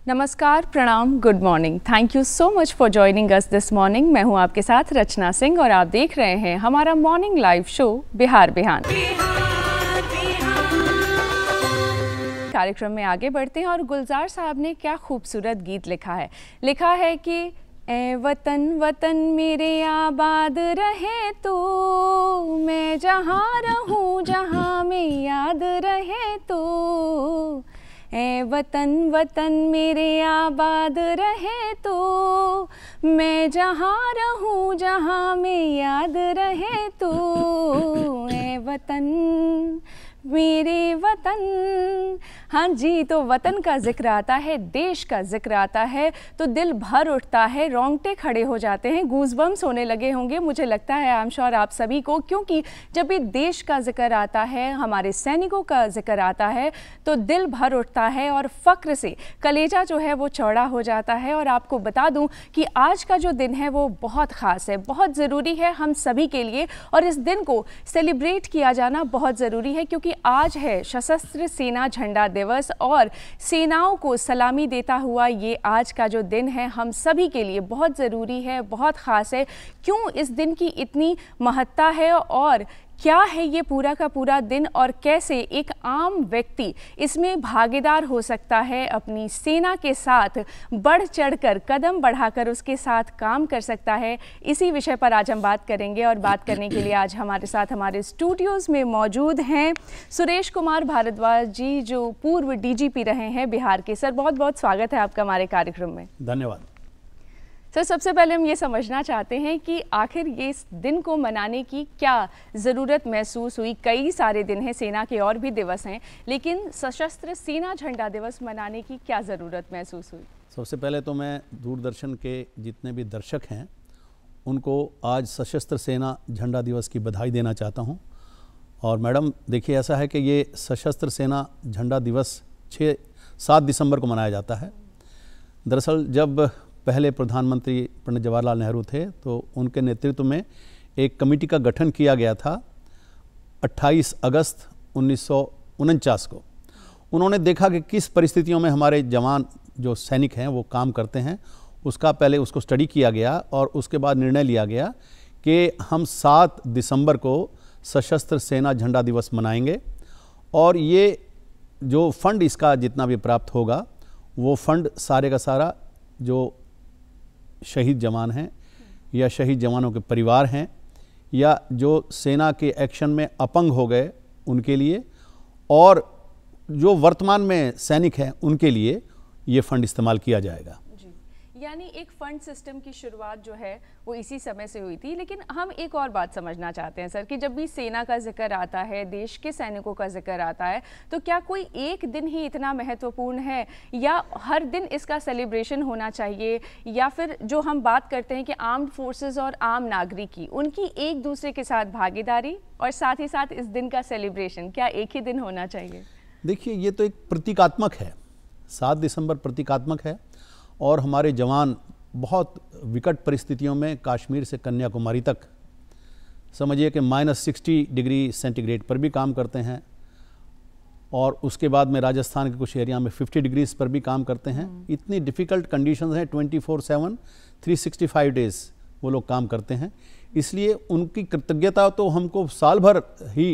नमस्कार, प्रणाम, good morning. Thank you so much for joining us this morning. मैं हूं आपके साथ रचना सिंह और आप देख रहे हैं हमारा मॉर्निंग लाइव शो बिहार बिहान। कार्यक्रम में आगे बढ़ते हैं और गुलजार साहब ने क्या खूबसूरत गीत लिखा है कि ए वतन वतन मेरे आबाद रहे तो, मैं जहाँ रहूँ जहाँ में याद रहे तो, ए वतन वतन मेरे आबाद रहे तो, मैं जहाँ रहूँ जहाँ में याद रहे तो, ए वतन मेरे वतन। हाँ जी, तो वतन का जिक्र आता है, देश का जिक्र आता है तो दिल भर उठता है, रोंगटे खड़े हो जाते हैं, गूज़बम्स होने लगे होंगे मुझे लगता है, आई एम श्योर आप सभी को, क्योंकि जब भी देश का जिक्र आता है, हमारे सैनिकों का जिक्र आता है तो दिल भर उठता है और फ़ख्र से कलेजा जो है वो चौड़ा हो जाता है। और आपको बता दूं कि आज का जो दिन है वो बहुत ख़ास है, बहुत ज़रूरी है हम सभी के लिए, और इस दिन को सेलिब्रेट किया जाना बहुत ज़रूरी है क्योंकि आज है सशस्त्र सेना झंडा दिवस और सेनाओं को सलामी देता हुआ ये आज का जो दिन है हम सभी के लिए बहुत ज़रूरी है, बहुत ख़ास है। क्यों इस दिन की इतनी महत्ता है और क्या है ये पूरा का पूरा दिन और कैसे एक आम व्यक्ति इसमें भागीदार हो सकता है, अपनी सेना के साथ बढ़ चढ़कर कदम बढ़ाकर उसके साथ काम कर सकता है, इसी विषय पर आज हम बात करेंगे। और बात करने के लिए आज हमारे साथ हमारे स्टूडियोज़ में मौजूद हैं सुरेश कुमार भारद्वाज जी, जो पूर्व डीजीपी रहे हैं बिहार के। सर, बहुत बहुत स्वागत है आपका हमारे कार्यक्रम में। धन्यवाद सर। सबसे पहले हम ये समझना चाहते हैं कि आखिर ये इस दिन को मनाने की क्या ज़रूरत महसूस हुई। कई सारे दिन हैं, सेना के और भी दिवस हैं, लेकिन सशस्त्र सेना झंडा दिवस मनाने की क्या ज़रूरत महसूस हुई? सबसे पहले तो मैं दूरदर्शन के जितने भी दर्शक हैं उनको आज सशस्त्र सेना झंडा दिवस की बधाई देना चाहता हूं। और मैडम देखिए, ऐसा है कि ये सशस्त्र सेना झंडा दिवस 7 दिसंबर को मनाया जाता है। दरअसल जब पहले प्रधानमंत्री पंडित जवाहरलाल नेहरू थे तो उनके नेतृत्व में एक कमेटी का गठन किया गया था 28 अगस्त 1949 को। उन्होंने देखा कि किस परिस्थितियों में हमारे जवान जो सैनिक हैं वो काम करते हैं, उसका पहले उसको स्टडी किया गया और उसके बाद निर्णय लिया गया कि हम 7 दिसंबर को सशस्त्र सेना झंडा दिवस मनाएंगे। और ये जो फंड इसका जितना भी प्राप्त होगा वो फंड सारे का सारा जो शहीद जवान हैं या शहीद जवानों के परिवार हैं या जो सेना के एक्शन में अपंग हो गए उनके लिए, और जो वर्तमान में सैनिक हैं उनके लिए ये फंड इस्तेमाल किया जाएगा। यानी एक फंड सिस्टम की शुरुआत जो है वो इसी समय से हुई थी। लेकिन हम एक और बात समझना चाहते हैं सर कि जब भी सेना का जिक्र आता है, देश के सैनिकों का जिक्र आता है, तो क्या कोई एक दिन ही इतना महत्वपूर्ण है या हर दिन इसका सेलिब्रेशन होना चाहिए, या फिर जो हम बात करते हैं कि आर्म्ड फोर्सेस और आम नागरिक की उनकी एक दूसरे के साथ भागीदारी और साथ ही साथ इस दिन का सेलिब्रेशन क्या एक ही दिन होना चाहिए? देखिए, ये तो एक प्रतीकात्मक है, 7 दिसंबर प्रतीकात्मक है और हमारे जवान बहुत विकट परिस्थितियों में कश्मीर से कन्याकुमारी तक समझिए कि -60 डिग्री सेंटीग्रेड पर भी काम करते हैं, और उसके बाद में राजस्थान के कुछ एरिया में 50 डिग्रीज पर भी काम करते हैं। इतनी डिफ़िकल्ट कंडीशंस हैं, 24/7 365 डेज़ वो लोग काम करते हैं। इसलिए उनकी कृतज्ञता तो हमको साल भर ही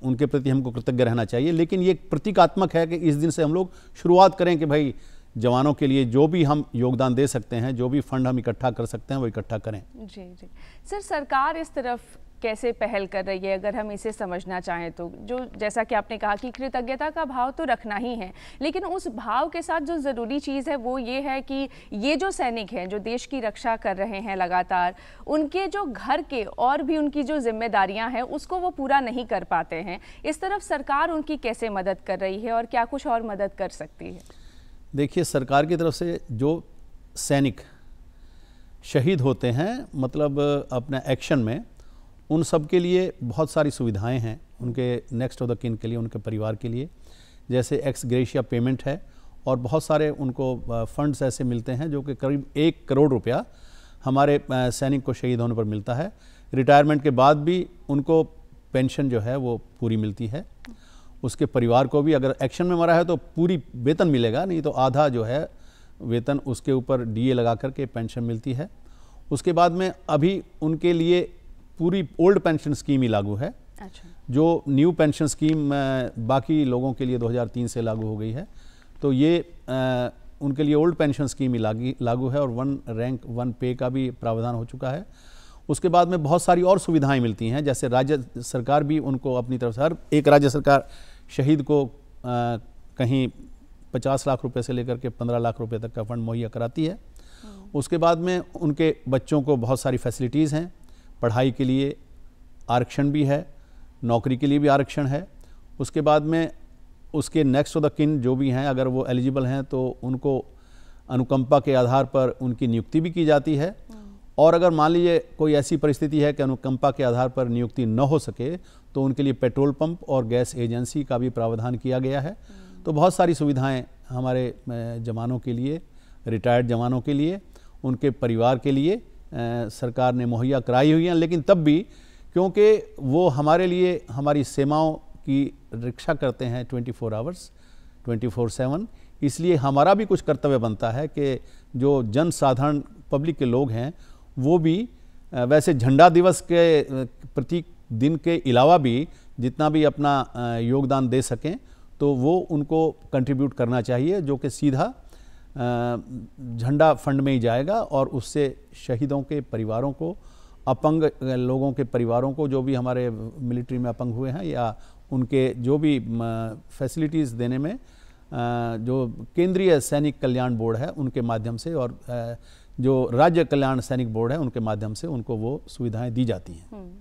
उनके प्रति हमको कृतज्ञ रहना चाहिए। लेकिन ये प्रतीकात्मक है कि इस दिन से हम लोग शुरुआत करें कि भाई जवानों के लिए जो भी हम योगदान दे सकते हैं, जो भी फंड हम इकट्ठा कर सकते हैं वो इकट्ठा करें। जी जी सर, सरकार इस तरफ कैसे पहल कर रही है अगर हम इसे समझना चाहें तो? जो जैसा कि आपने कहा कि कृतज्ञता का भाव तो रखना ही है, लेकिन उस भाव के साथ जो ज़रूरी चीज़ है वो ये है कि ये जो सैनिक हैं जो देश की रक्षा कर रहे हैं लगातार, उनके जो घर के और भी उनकी जो जिम्मेदारियां हैं उसको वो पूरा नहीं कर पाते हैं। इस तरफ सरकार उनकी कैसे मदद कर रही है और क्या कुछ और मदद कर सकती है? देखिए, सरकार की तरफ से जो सैनिक शहीद होते हैं मतलब अपने एक्शन में, उन सब के लिए बहुत सारी सुविधाएं हैं उनके नेक्स्ट ऑफ द किन के लिए, उनके परिवार के लिए, जैसे एक्स ग्रेशिया पेमेंट है और बहुत सारे उनको फंड्स ऐसे मिलते हैं जो कि करीब 1 करोड़ रुपया हमारे सैनिक को शहीद होने पर मिलता है। रिटायरमेंट के बाद भी उनको पेंशन जो है वो पूरी मिलती है। उसके परिवार को भी, अगर एक्शन में मरा है तो पूरी वेतन मिलेगा, नहीं तो आधा जो है वेतन उसके ऊपर डीए लगा करके पेंशन मिलती है। उसके बाद में अभी उनके लिए पूरी ओल्ड पेंशन स्कीम ही लागू है। अच्छा। जो न्यू पेंशन स्कीम बाकी लोगों के लिए 2003 से लागू हो गई है, तो ये उनके लिए ओल्ड पेंशन स्कीम ही लागू है और 1 रैंक 1 पे का भी प्रावधान हो चुका है। उसके बाद में बहुत सारी और सुविधाएं मिलती हैं, जैसे राज्य सरकार भी उनको अपनी तरफ से, हर एक राज्य सरकार शहीद को कहीं 50 लाख रुपए से लेकर के 15 लाख रुपए तक का फंड मुहैया कराती है। उसके बाद में उनके बच्चों को बहुत सारी फैसिलिटीज़ हैं, पढ़ाई के लिए आरक्षण भी है, नौकरी के लिए भी आरक्षण है। उसके बाद में उसके नेक्स्ट ऑफ द किन जो भी हैं, अगर वो एलिजिबल हैं तो उनको अनुकंपा के आधार पर उनकी नियुक्ति भी की जाती है। और अगर मान लीजिए कोई ऐसी परिस्थिति है कि अनुकंपा के आधार पर नियुक्ति न हो सके तो उनके लिए पेट्रोल पंप और गैस एजेंसी का भी प्रावधान किया गया है। तो बहुत सारी सुविधाएं हमारे जवानों के लिए, रिटायर्ड जवानों के लिए, उनके परिवार के लिए सरकार ने मुहैया कराई हुई हैं। लेकिन तब भी क्योंकि वो हमारे लिए हमारी सीमाओं की रक्षा करते हैं 24 आवर्स 24/7, इसलिए हमारा भी कुछ कर्तव्य बनता है कि जो जन साधारण पब्लिक के लोग हैं वो भी वैसे झंडा दिवस के प्रतीक दिन के अलावा भी जितना भी अपना योगदान दे सकें तो वो उनको कंट्रीब्यूट करना चाहिए, जो कि सीधा झंडा फंड में ही जाएगा और उससे शहीदों के परिवारों को, अपंग लोगों के परिवारों को, जो भी हमारे मिलिट्री में अपंग हुए हैं या उनके जो भी फैसिलिटीज़ देने में जो केंद्रीय सैनिक कल्याण बोर्ड है उनके माध्यम से और जो राज्य कल्याण सैनिक बोर्ड है उनके माध्यम से उनको वो सुविधाएं दी जाती हैं।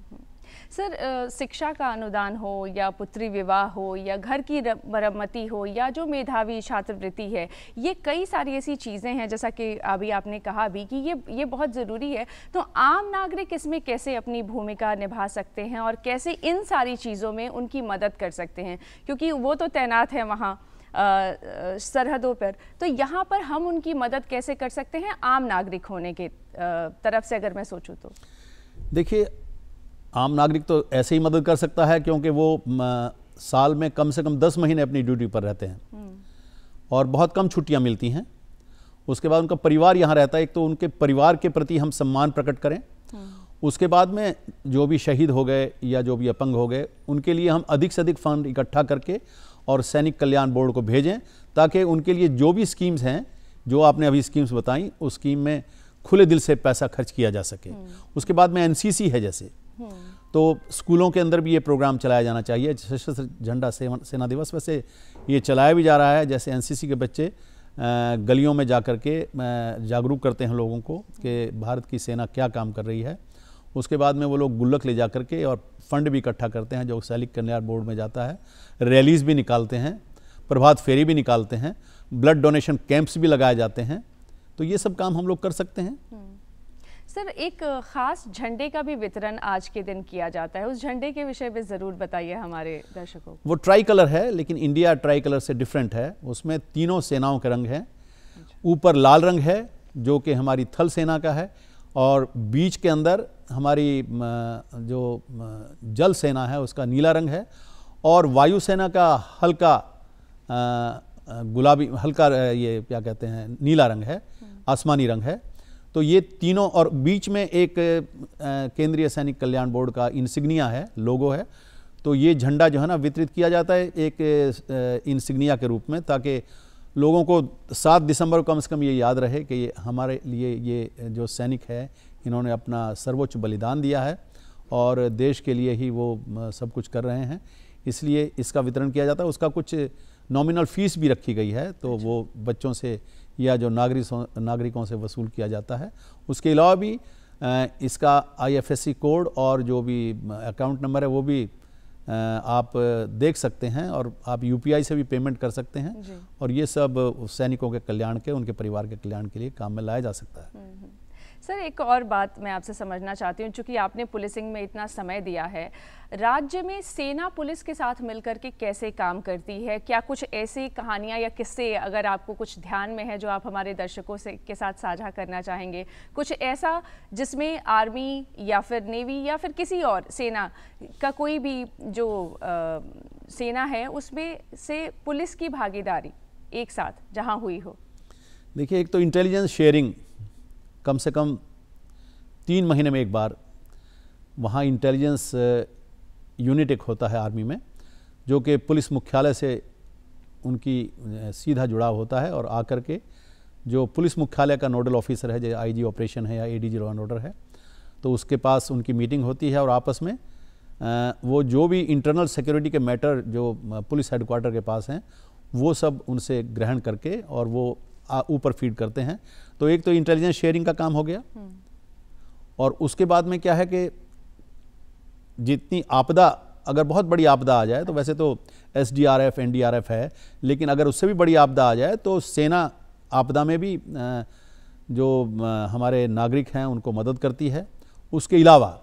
सर, शिक्षा का अनुदान हो या पुत्री विवाह हो या घर की मरम्मती हो या जो मेधावी छात्रवृत्ति है, ये कई सारी ऐसी चीज़ें हैं, जैसा कि अभी आपने कहा भी कि ये बहुत ज़रूरी है। तो आम नागरिक इसमें कैसे अपनी भूमिका निभा सकते हैं और कैसे इन सारी चीज़ों में उनकी मदद कर सकते हैं, क्योंकि वो तो तैनात है वहाँ सरहदों पर, तो यहाँ पर हम उनकी मदद कैसे कर सकते हैं आम नागरिक होने के तरफ से अगर मैं सोचूं तो? देखिए, आम नागरिक तो ऐसे ही मदद कर सकता है क्योंकि वो साल में कम से कम 10 महीने अपनी ड्यूटी पर रहते हैं और बहुत कम छुट्टियां मिलती हैं। उसके बाद उनका परिवार यहाँ रहता है। एक तो उनके परिवार के प्रति हम सम्मान प्रकट करें, उसके बाद में जो भी शहीद हो गए या जो भी अपंग हो गए उनके लिए हम अधिक से अधिक फंड इकट्ठा करके और सैनिक कल्याण बोर्ड को भेजें, ताकि उनके लिए जो भी स्कीम्स हैं, जो आपने अभी स्कीम्स बताई, उस स्कीम में खुले दिल से पैसा खर्च किया जा सके। उसके बाद में एनसीसी है जैसे, तो स्कूलों के अंदर भी ये प्रोग्राम चलाया जाना चाहिए। सशस्त्र झंडा सेना दिवस वैसे ये चलाया भी जा रहा है, जैसे एनसीसी के बच्चे गलियों में जा कर के जागरूक करते हैं लोगों को कि भारत की सेना क्या काम कर रही है। उसके बाद में वो लोग गुल्लक ले जा कर के और फंड भी इकट्ठा करते हैं जो सैनिक कल्याण बोर्ड में जाता है। रैलीज भी निकालते हैं, प्रभात फेरी भी निकालते हैं, ब्लड डोनेशन कैंप्स भी लगाए जाते हैं। तो ये सब काम हम लोग कर सकते हैं। सर, एक ख़ास झंडे का भी वितरण आज के दिन किया जाता है, उस झंडे के विषय में ज़रूर बताइए हमारे दर्शकों को। वो ट्राई कलर है, लेकिन इंडिया ट्राई कलर से डिफरेंट है। उसमें तीनों सेनाओं के रंग हैं। ऊपर लाल रंग है जो कि हमारी थल सेना का है, और बीच के अंदर हमारी जो जल सेना है उसका नीला रंग है, और वायुसेना का हल्का गुलाबी, हल्का ये क्या कहते हैं, नीला रंग है, आसमानी रंग है। तो ये तीनों, और बीच में एक केंद्रीय सैनिक कल्याण बोर्ड का इंसिग्निया है, लोगो है। तो ये झंडा जो है ना वितरित किया जाता है एक इंसिग्निया के रूप में, ताकि लोगों को 7 दिसंबर को कम से कम ये याद रहे कि ये हमारे लिए ये जो सैनिक है इन्होंने अपना सर्वोच्च बलिदान दिया है और देश के लिए ही वो सब कुछ कर रहे हैं, इसलिए इसका वितरण किया जाता है। उसका कुछ नॉमिनल फीस भी रखी गई है, तो वो बच्चों से या जो नागरिकों से वसूल किया जाता है। उसके अलावा भी इसका IFSC कोड और जो भी अकाउंट नंबर है वो भी आप देख सकते हैं, और आप UPI से भी पेमेंट कर सकते हैं, और ये सब सैनिकों के कल्याण के, उनके परिवार के कल्याण के लिए काम में लाया जा सकता है। सर, एक और बात मैं आपसे समझना चाहती हूँ, चूँकि आपने पुलिसिंग में इतना समय दिया है, राज्य में सेना पुलिस के साथ मिलकर के कैसे काम करती है? क्या कुछ ऐसी कहानियाँ या किस्से अगर आपको कुछ ध्यान में है जो आप हमारे दर्शकों से के साथ साझा करना चाहेंगे? कुछ ऐसा जिसमें आर्मी या फिर नेवी या फिर किसी और सेना का कोई भी जो सेना है उसमें से पुलिस की भागीदारी एक साथ जहां हुई हो? देखिए, एक तो इंटेलिजेंस शेयरिंग कम से कम 3 महीने में एक बार वहाँ इंटेलिजेंस यूनिट एक होता है आर्मी में, जो कि पुलिस मुख्यालय से उनकी सीधा जुड़ाव होता है, और आकर के जो पुलिस मुख्यालय का नोडल ऑफिसर है, जैसे आईजी ऑपरेशन है या एडीजी लॉ एंड ऑर्डर है, तो उसके पास उनकी मीटिंग होती है और आपस में वो जो भी इंटरनल सिक्योरिटी के मैटर जो पुलिस हेडक्वार्टर के पास हैं वो सब उनसे ग्रहण करके और वो ऊपर फीड करते हैं। तो एक तो इंटेलिजेंस शेयरिंग का काम हो गया, और उसके बाद में क्या है कि जितनी आपदा, अगर बहुत बड़ी आपदा आ जाए तो वैसे तो एसडीआरएफ एनडीआरएफ है, लेकिन अगर उससे भी बड़ी आपदा आ जाए तो सेना आपदा में भी जो हमारे नागरिक हैं उनको मदद करती है। उसके अलावा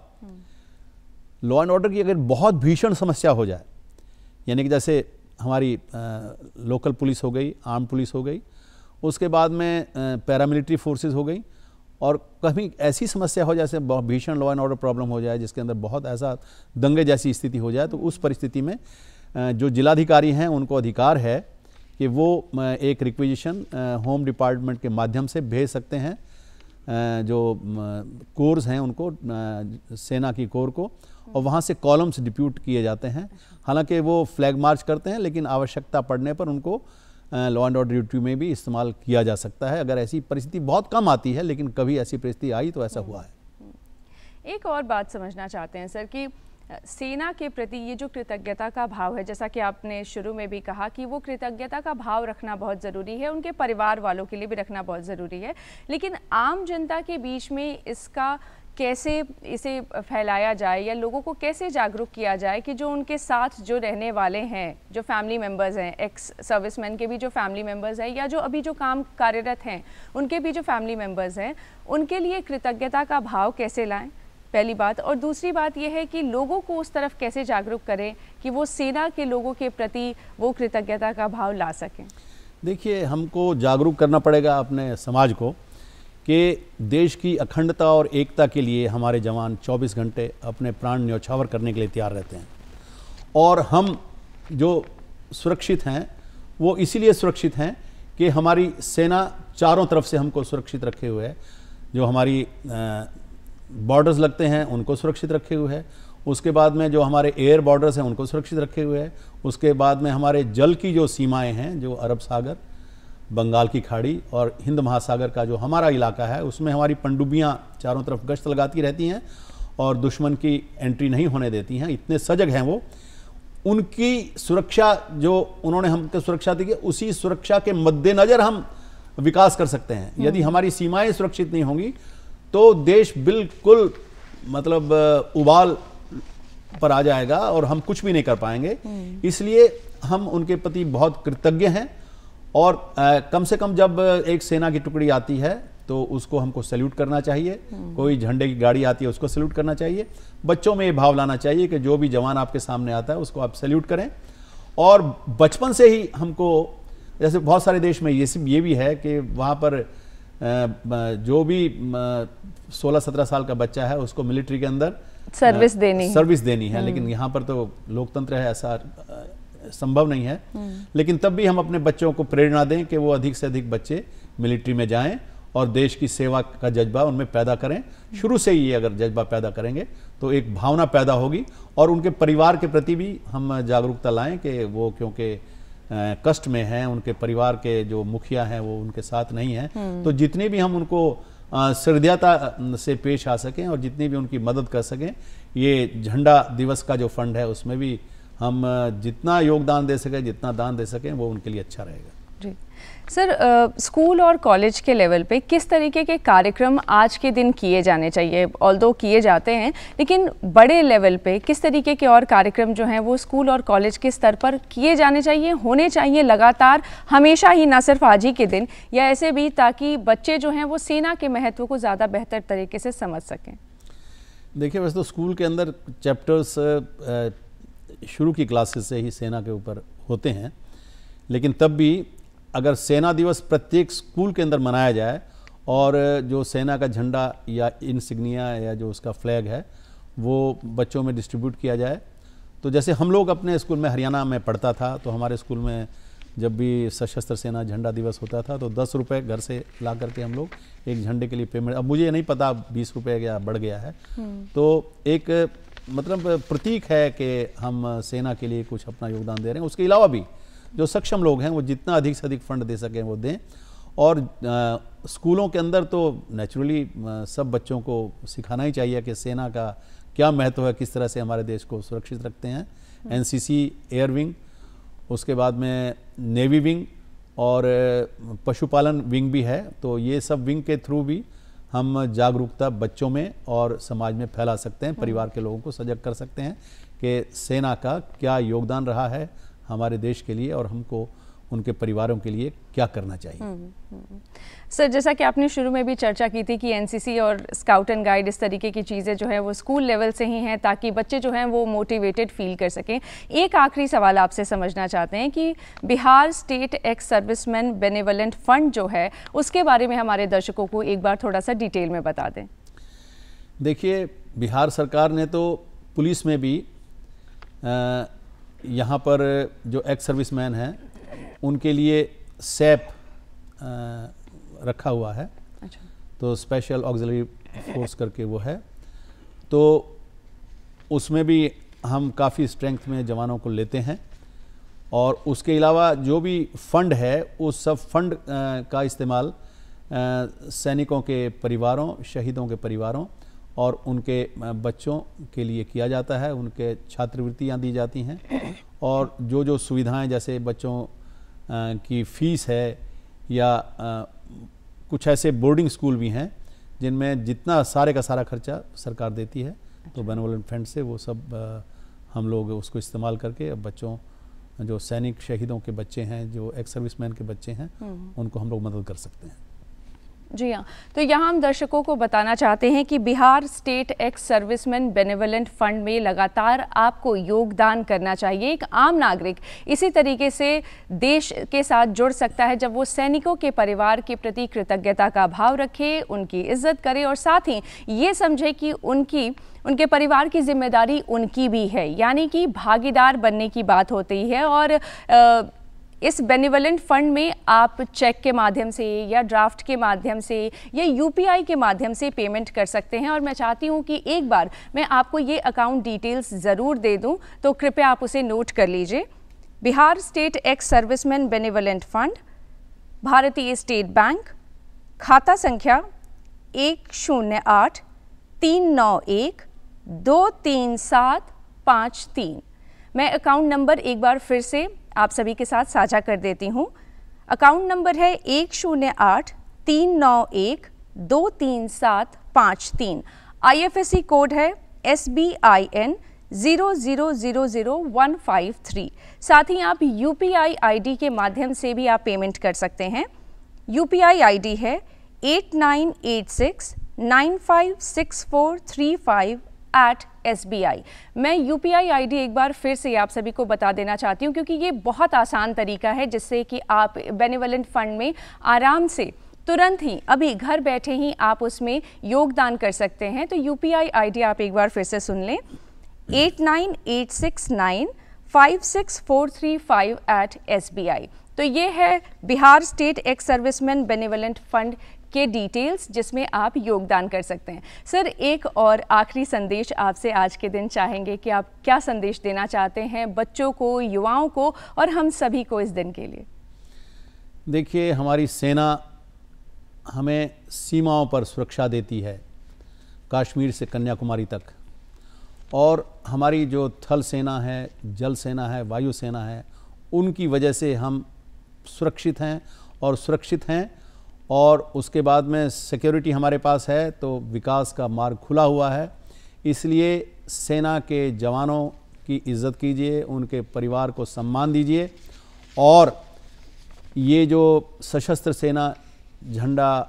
लॉ एंड ऑर्डर की अगर बहुत भीषण समस्या हो जाए, यानी कि जैसे हमारी लोकल पुलिस हो गई, आर्म पुलिस हो गई, उसके बाद में पैरामिलिट्री फोर्सेस हो गई, और कभी ऐसी समस्या हो जैसे बहुत भीषण लॉ एंड ऑर्डर प्रॉब्लम हो जाए जिसके अंदर बहुत ऐसा दंगे जैसी स्थिति हो जाए, तो उस परिस्थिति में जो जिलाधिकारी हैं उनको अधिकार है कि वो एक रिक्विजिशन होम डिपार्टमेंट के माध्यम से भेज सकते हैं जो कोर्स हैं उनको, सेना की कोर को, और वहाँ से कॉलम्स डिप्यूट किए जाते हैं। हालांकि वो फ्लैग मार्च करते हैं, लेकिन आवश्यकता पड़ने पर उनको लॉ एंड ऑर्डर ड्यूटी में भी इस्तेमाल किया जा सकता है। अगर ऐसी परिस्थिति बहुत कम आती है, लेकिन कभी ऐसी परिस्थिति आई तो ऐसा हुआ है। एक और बात समझना चाहते हैं सर कि सेना के प्रति ये जो कृतज्ञता का भाव है, जैसा कि आपने शुरू में भी कहा कि वो कृतज्ञता का भाव रखना बहुत ज़रूरी है, उनके परिवार वालों के लिए भी रखना बहुत ज़रूरी है, लेकिन आम जनता के बीच में इसका कैसे इसे फैलाया जाए या लोगों को कैसे जागरूक किया जाए कि जो उनके साथ जो रहने वाले हैं, जो फैमिली मेंबर्स हैं, एक्स सर्विसमैन के भी जो फैमिली मेंबर्स हैं या जो अभी जो काम कार्यरत हैं उनके भी जो फैमिली मेंबर्स हैं, उनके लिए कृतज्ञता का भाव कैसे लाएं, पहली बात। और दूसरी बात यह है कि लोगों को उस तरफ कैसे जागरूक करें कि वो सेना के लोगों के प्रति वो कृतज्ञता का भाव ला सकें। देखिए, हमको जागरूक करना पड़ेगा अपने समाज को कि देश की अखंडता और एकता के लिए हमारे जवान 24 घंटे अपने प्राण न्यौछावर करने के लिए तैयार रहते हैं, और हम जो सुरक्षित हैं वो इसीलिए सुरक्षित हैं कि हमारी सेना चारों तरफ से हमको सुरक्षित रखे हुए है। जो हमारी बॉर्डर्स लगते हैं उनको सुरक्षित रखे हुए है, उसके बाद में जो हमारे एयर बॉर्डर्स हैं उनको सुरक्षित रखे हुए है, उसके बाद में हमारे जल की जो सीमाएं हैं, जो अरब सागर, बंगाल की खाड़ी और हिंद महासागर का जो हमारा इलाका है, उसमें हमारी पनडुब्बियाँ चारों तरफ गश्त लगाती रहती हैं और दुश्मन की एंट्री नहीं होने देती हैं। इतने सजग हैं वो। उनकी सुरक्षा जो उन्होंने हमको सुरक्षा दी, उसी सुरक्षा के मद्देनज़र हम विकास कर सकते हैं। यदि हमारी सीमाएं सुरक्षित नहीं होंगी तो देश बिल्कुल मतलब उबाल पर आ जाएगा और हम कुछ भी नहीं कर पाएंगे। इसलिए हम उनके प्रति बहुत कृतज्ञ हैं, और कम से कम जब एक सेना की टुकड़ी आती है तो उसको हमको सैल्यूट करना चाहिए। कोई झंडे की गाड़ी आती है उसको सैल्यूट करना चाहिए। बच्चों में ये भाव लाना चाहिए कि जो भी जवान आपके सामने आता है उसको आप सैल्यूट करें। और बचपन से ही हमको, जैसे बहुत सारे देश में ये भी है कि वहाँ पर जो भी 16-17 साल का बच्चा है उसको मिलिट्री के अंदर सर्विस देनी है, लेकिन यहाँ पर तो लोकतंत्र है, ऐसा संभव नहीं है। लेकिन तब भी हम अपने बच्चों को प्रेरणा दें कि वो अधिक से अधिक बच्चे मिलिट्री में जाएं और देश की सेवा का जज्बा उनमें पैदा करें। शुरू से ही अगर जज्बा पैदा करेंगे तो एक भावना पैदा होगी, और उनके परिवार के प्रति भी हम जागरूकता लाएं कि वो क्योंकि कष्ट में हैं, उनके परिवार के जो मुखिया हैं वो उनके साथ नहीं हैं, तो जितनी भी हम उनको सहृदयता से पेश आ सकें और जितनी भी उनकी मदद कर सकें, ये झंडा दिवस का जो फंड है उसमें भी हम जितना योगदान दे सकें, जितना दान दे सकें, वो उनके लिए अच्छा रहेगा। जी सर, स्कूल और कॉलेज के लेवल पे किस तरीके के कार्यक्रम आज के दिन किए जाने चाहिए? ऑल्दो किए जाते हैं, लेकिन बड़े लेवल पे किस तरीके के और कार्यक्रम जो हैं वो स्कूल और कॉलेज के स्तर पर किए जाने चाहिए, होने चाहिए लगातार, हमेशा ही, ना सिर्फ आज ही के दिन या ऐसे भी, ताकि बच्चे जो हैं वो सेना के महत्व को ज़्यादा बेहतर तरीके से समझ सकें? देखिए, वैसे तो स्कूल के अंदर चैप्टर्स शुरू की क्लासेस से ही सेना के ऊपर होते हैं, लेकिन तब भी अगर सेना दिवस प्रत्येक स्कूल के अंदर मनाया जाए और जो सेना का झंडा या इंसिग्निया या जो उसका फ्लैग है वो बच्चों में डिस्ट्रीब्यूट किया जाए, तो जैसे हम लोग अपने स्कूल में, हरियाणा में पढ़ता था, तो हमारे स्कूल में जब भी सशस्त्र सेना झंडा दिवस होता था तो 10 रुपये घर से ला करके हम लोग एक झंडे के लिए पेमेंट, अब मुझे नहीं पता 20 रुपये या बढ़ गया है, तो एक मतलब प्रतीक है कि हम सेना के लिए कुछ अपना योगदान दे रहे हैं। उसके अलावा भी जो सक्षम लोग हैं वो जितना अधिक से अधिक फंड दे सकें वो दें। और स्कूलों के अंदर तो नेचुरली सब बच्चों को सिखाना ही चाहिए कि सेना का क्या महत्व है, किस तरह से हमारे देश को सुरक्षित रखते हैं। एनसीसी एयर विंग, उसके बाद में नेवी विंग और पशुपालन विंग भी है, तो ये सब विंग के थ्रू भी हम जागरूकता बच्चों में और समाज में फैला सकते हैं, परिवार के लोगों को सजग कर सकते हैं कि सेना का क्या योगदान रहा है हमारे देश के लिए और हमको उनके परिवारों के लिए क्या करना चाहिए। सर, जैसा कि आपने शुरू में भी चर्चा की थी कि एनसीसी और स्काउट एंड गाइड इस तरीके की चीज़ें जो है वो स्कूल लेवल से ही हैं ताकि बच्चे जो हैं वो मोटिवेटेड फील कर सकें। एक आखिरी सवाल आपसे समझना चाहते हैं कि Bihar state ex serviceman benevolent fund जो है उसके बारे में हमारे दर्शकों को एक बार थोड़ा सा डिटेल में बता दें। देखिए, बिहार सरकार ने तो पुलिस में भी यहाँ पर जो एक्स सर्विसमैन हैं उनके लिए सैप रखा हुआ है। अच्छा। तो स्पेशल ऑक्सिलरी फोर्स करके वो है, तो उसमें भी हम काफ़ी स्ट्रेंथ में जवानों को लेते हैं। और उसके अलावा जो भी फंड है उस सब फंड का इस्तेमाल सैनिकों के परिवारों, शहीदों के परिवारों और उनके बच्चों के लिए किया जाता है। उनके छात्रवृत्तियाँ दी जाती हैं और जो जो सुविधाएं, जैसे बच्चों की फ़ीस है या कुछ ऐसे बोर्डिंग स्कूल भी हैं जिनमें जितना सारे का सारा खर्चा सरकार देती है। तो बेनेवलेंट फंड से वो सब हम लोग उसको इस्तेमाल करके अब बच्चों, जो सैनिक शहीदों के बच्चे हैं, जो एक्स सर्विसमैन के बच्चे हैं, उनको हम लोग मदद कर सकते हैं। जी हाँ, तो यहाँ हम दर्शकों को बताना चाहते हैं कि Bihar state ex serviceman benevolent fund में लगातार आपको योगदान करना चाहिए। एक आम नागरिक इसी तरीके से देश के साथ जुड़ सकता है जब वो सैनिकों के परिवार के प्रति कृतज्ञता का भाव रखे, उनकी इज्जत करे और साथ ही ये समझे कि उनके परिवार की जिम्मेदारी उनकी भी है, यानी कि भागीदार बनने की बात होती है। और इस बेनेवलेंट फंड में आप चेक के माध्यम से या ड्राफ्ट के माध्यम से या यूपीआई के माध्यम से पेमेंट कर सकते हैं। और मैं चाहती हूं कि एक बार मैं आपको ये अकाउंट डिटेल्स ज़रूर दे दूं, तो कृपया आप उसे नोट कर लीजिए। Bihar state ex serviceman benevolent fund, भारतीय स्टेट बैंक, खाता संख्या 108-391-23753। मैं अकाउंट नंबर एक बार फिर से आप सभी के साथ साझा कर देती हूँ। अकाउंट नंबर है 108-391-23753। IFSC कोड है SBIN 0000153। साथ ही आप UPI ID के माध्यम से भी आप पेमेंट कर सकते हैं। UPI ID है 8986956435 मैं UPI ID एक बार फिर से आप सभी को बता देना चाहती हूँ, क्योंकि ये बहुत आसान तरीका है जिससे कि आप बेनेवलेंट फंड में आराम से तुरंत ही अभी घर बैठे ही आप उसमें योगदान कर सकते हैं। तो UPI ID आप एक बार फिर से सुन लें, 8986956435 तो ये है Bihar state ex serviceman benevolent fund के डिटेल्स जिसमें आप योगदान कर सकते हैं। सर, एक और आखिरी संदेश आपसे आज के दिन चाहेंगे कि आप क्या संदेश देना चाहते हैं बच्चों को, युवाओं को और हम सभी को इस दिन के लिए? देखिए, हमारी सेना हमें सीमाओं पर सुरक्षा देती है, कश्मीर से कन्याकुमारी तक। और हमारी जो थल सेना है, जल सेना है, वायु सेना है, उनकी वजह से हम सुरक्षित हैं और सुरक्षित हैं। और उसके बाद में सिक्योरिटी हमारे पास है तो विकास का मार्ग खुला हुआ है। इसलिए सेना के जवानों की इज़्ज़त कीजिए, उनके परिवार को सम्मान दीजिए। और ये जो सशस्त्र सेना झंडा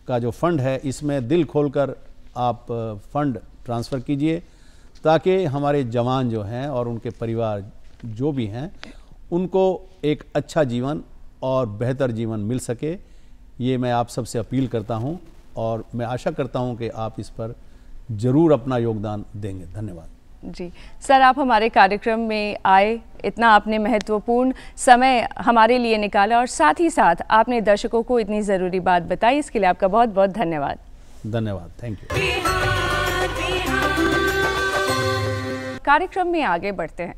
का जो फंड है, इसमें दिल खोलकर आप फंड ट्रांसफ़र कीजिए ताकि हमारे जवान जो हैं और उनके परिवार जो भी हैं उनको एक अच्छा जीवन और बेहतर जीवन मिल सके। ये मैं आप सबसे अपील करता हूं और मैं आशा करता हूं कि आप इस पर ज़रूर अपना योगदान देंगे। धन्यवाद। जी सर, आप हमारे कार्यक्रम में आए, इतना आपने महत्वपूर्ण समय हमारे लिए निकाला और साथ ही साथ आपने दर्शकों को इतनी ज़रूरी बात बताई, इसके लिए आपका बहुत बहुत धन्यवाद। धन्यवाद, थैंक यू। कार्यक्रम में आगे बढ़ते हैं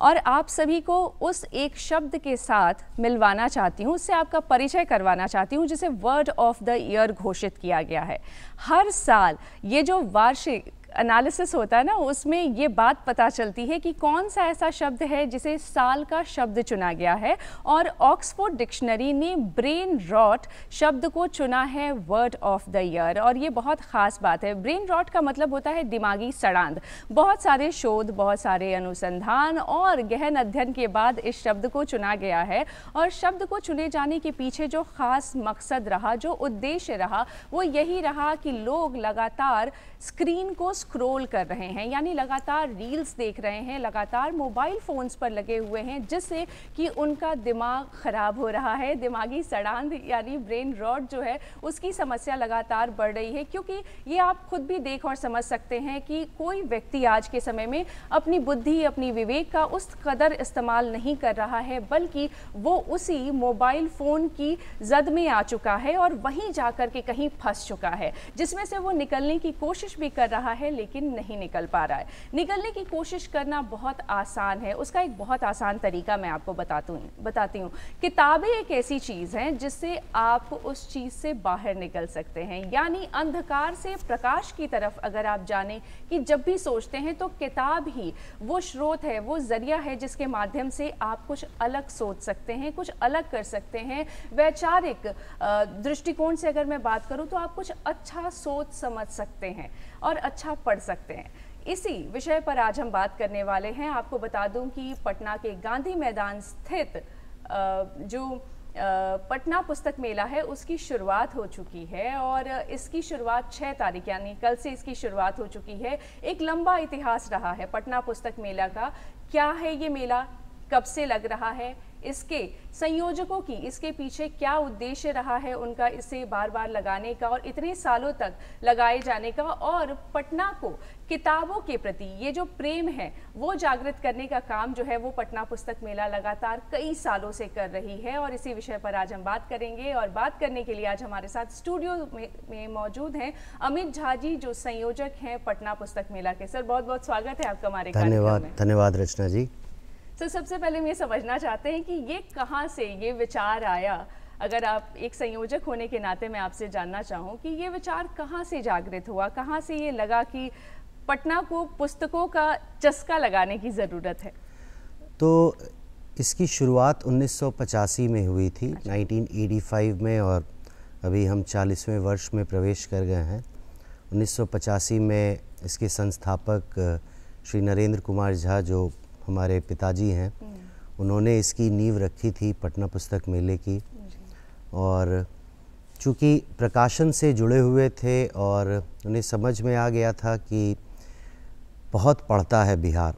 और आप सभी को उस एक शब्द के साथ मिलवाना चाहती हूँ, उससे आपका परिचय करवाना चाहती हूँ जिसे वर्ड ऑफ द ईयर घोषित किया गया है। हर साल ये जो वार्षिक एनालिसिस होता है ना, उसमें ये बात पता चलती है कि कौन सा ऐसा शब्द है जिसे साल का शब्द चुना गया है और ऑक्सफोर्ड डिक्शनरी ने ब्रेन रॉट शब्द को चुना है वर्ड ऑफ द ईयर। और ये बहुत ख़ास बात है। ब्रेन रॉट का मतलब होता है दिमागी सड़ांध। बहुत सारे शोध, बहुत सारे अनुसंधान और गहन अध्ययन के बाद इस शब्द को चुना गया है और शब्द को चुने जाने के पीछे जो ख़ास मकसद रहा, जो उद्देश्य रहा, वो यही रहा कि लोग लगातार स्क्रीन को स्क्रॉल कर रहे हैं, यानी लगातार रील्स देख रहे हैं, लगातार मोबाइल फ़ोन्स पर लगे हुए हैं, जिससे कि उनका दिमाग ख़राब हो रहा है। दिमागी सड़ांध यानी ब्रेन रॉट जो है उसकी समस्या लगातार बढ़ रही है, क्योंकि ये आप खुद भी देख और समझ सकते हैं कि कोई व्यक्ति आज के समय में अपनी बुद्धि, अपनी विवेक का उस कदर इस्तेमाल नहीं कर रहा है, बल्कि वो उसी मोबाइल फ़ोन की जद में आ चुका है और वहीं जाकर के कहीं फंस चुका है, जिसमें से वो निकलने की कोशिश भी कर रहा है लेकिन नहीं निकल पा रहा है। निकलने की कोशिश करना बहुत आसान है, उसका एक बहुत आसान तरीका मैं आपको बताती हूँ। किताबें एक ऐसी चीज़ है जिससे आप उस चीज़ से बाहर निकल सकते हैं, यानी अंधकार से प्रकाश की तरफ अगर आप जाने कि जब भी सोचते हैं तो किताब ही वो स्रोत है, वो जरिया है जिसके माध्यम से आप कुछ अलग सोच सकते हैं, कुछ अलग कर सकते हैं। वैचारिक दृष्टिकोण से अगर मैं बात करूँ तो आप कुछ अच्छा सोच समझ सकते हैं और अच्छा पढ़ सकते हैं। इसी विषय पर आज हम बात करने वाले हैं। आपको बता दूं कि पटना के गांधी मैदान स्थित जो पटना पुस्तक मेला है उसकी शुरुआत हो चुकी है और इसकी शुरुआत 6 तारीख यानी कल से इसकी शुरुआत हो चुकी है। एक लंबा इतिहास रहा है पटना पुस्तक मेला का। क्या है ये मेला, कब से लग रहा है, इसके संयोजकों की इसके पीछे क्या उद्देश्य रहा है उनका इसे बार बार लगाने का और इतने सालों तक लगाए जाने का, और पटना को किताबों के प्रति ये जो प्रेम है वो जागृत करने का काम जो है वो पटना पुस्तक मेला लगातार कई सालों से कर रही है। और इसी विषय पर आज हम बात करेंगे और बात करने के लिए आज हमारे साथ स्टूडियो में मौजूद हैं अमित झा जी, जो संयोजक हैं पटना पुस्तक मेला के। सर, बहुत बहुत स्वागत है आपका हमारे कार्यक्रम में। धन्यवाद रचना जी। तो सबसे पहले हम ये समझना चाहते हैं कि ये कहाँ से ये विचार आया। अगर आप एक संयोजक होने के नाते मैं आपसे जानना चाहूँ कि ये विचार कहाँ से जागृत हुआ, कहाँ से ये लगा कि पटना को पुस्तकों का चस्का लगाने की ज़रूरत है। तो इसकी शुरुआत 1985 में हुई थी। अच्छा। 1985 में, और अभी हम 40वें वर्ष में प्रवेश कर गए हैं। 1985 में इसके संस्थापक श्री नरेंद्र कुमार झा, जो हमारे पिताजी हैं, उन्होंने इसकी नींव रखी थी पटना पुस्तक मेले की। और चूँकि प्रकाशन से जुड़े हुए थे और उन्हें समझ में आ गया था कि बहुत पढ़ता है बिहार,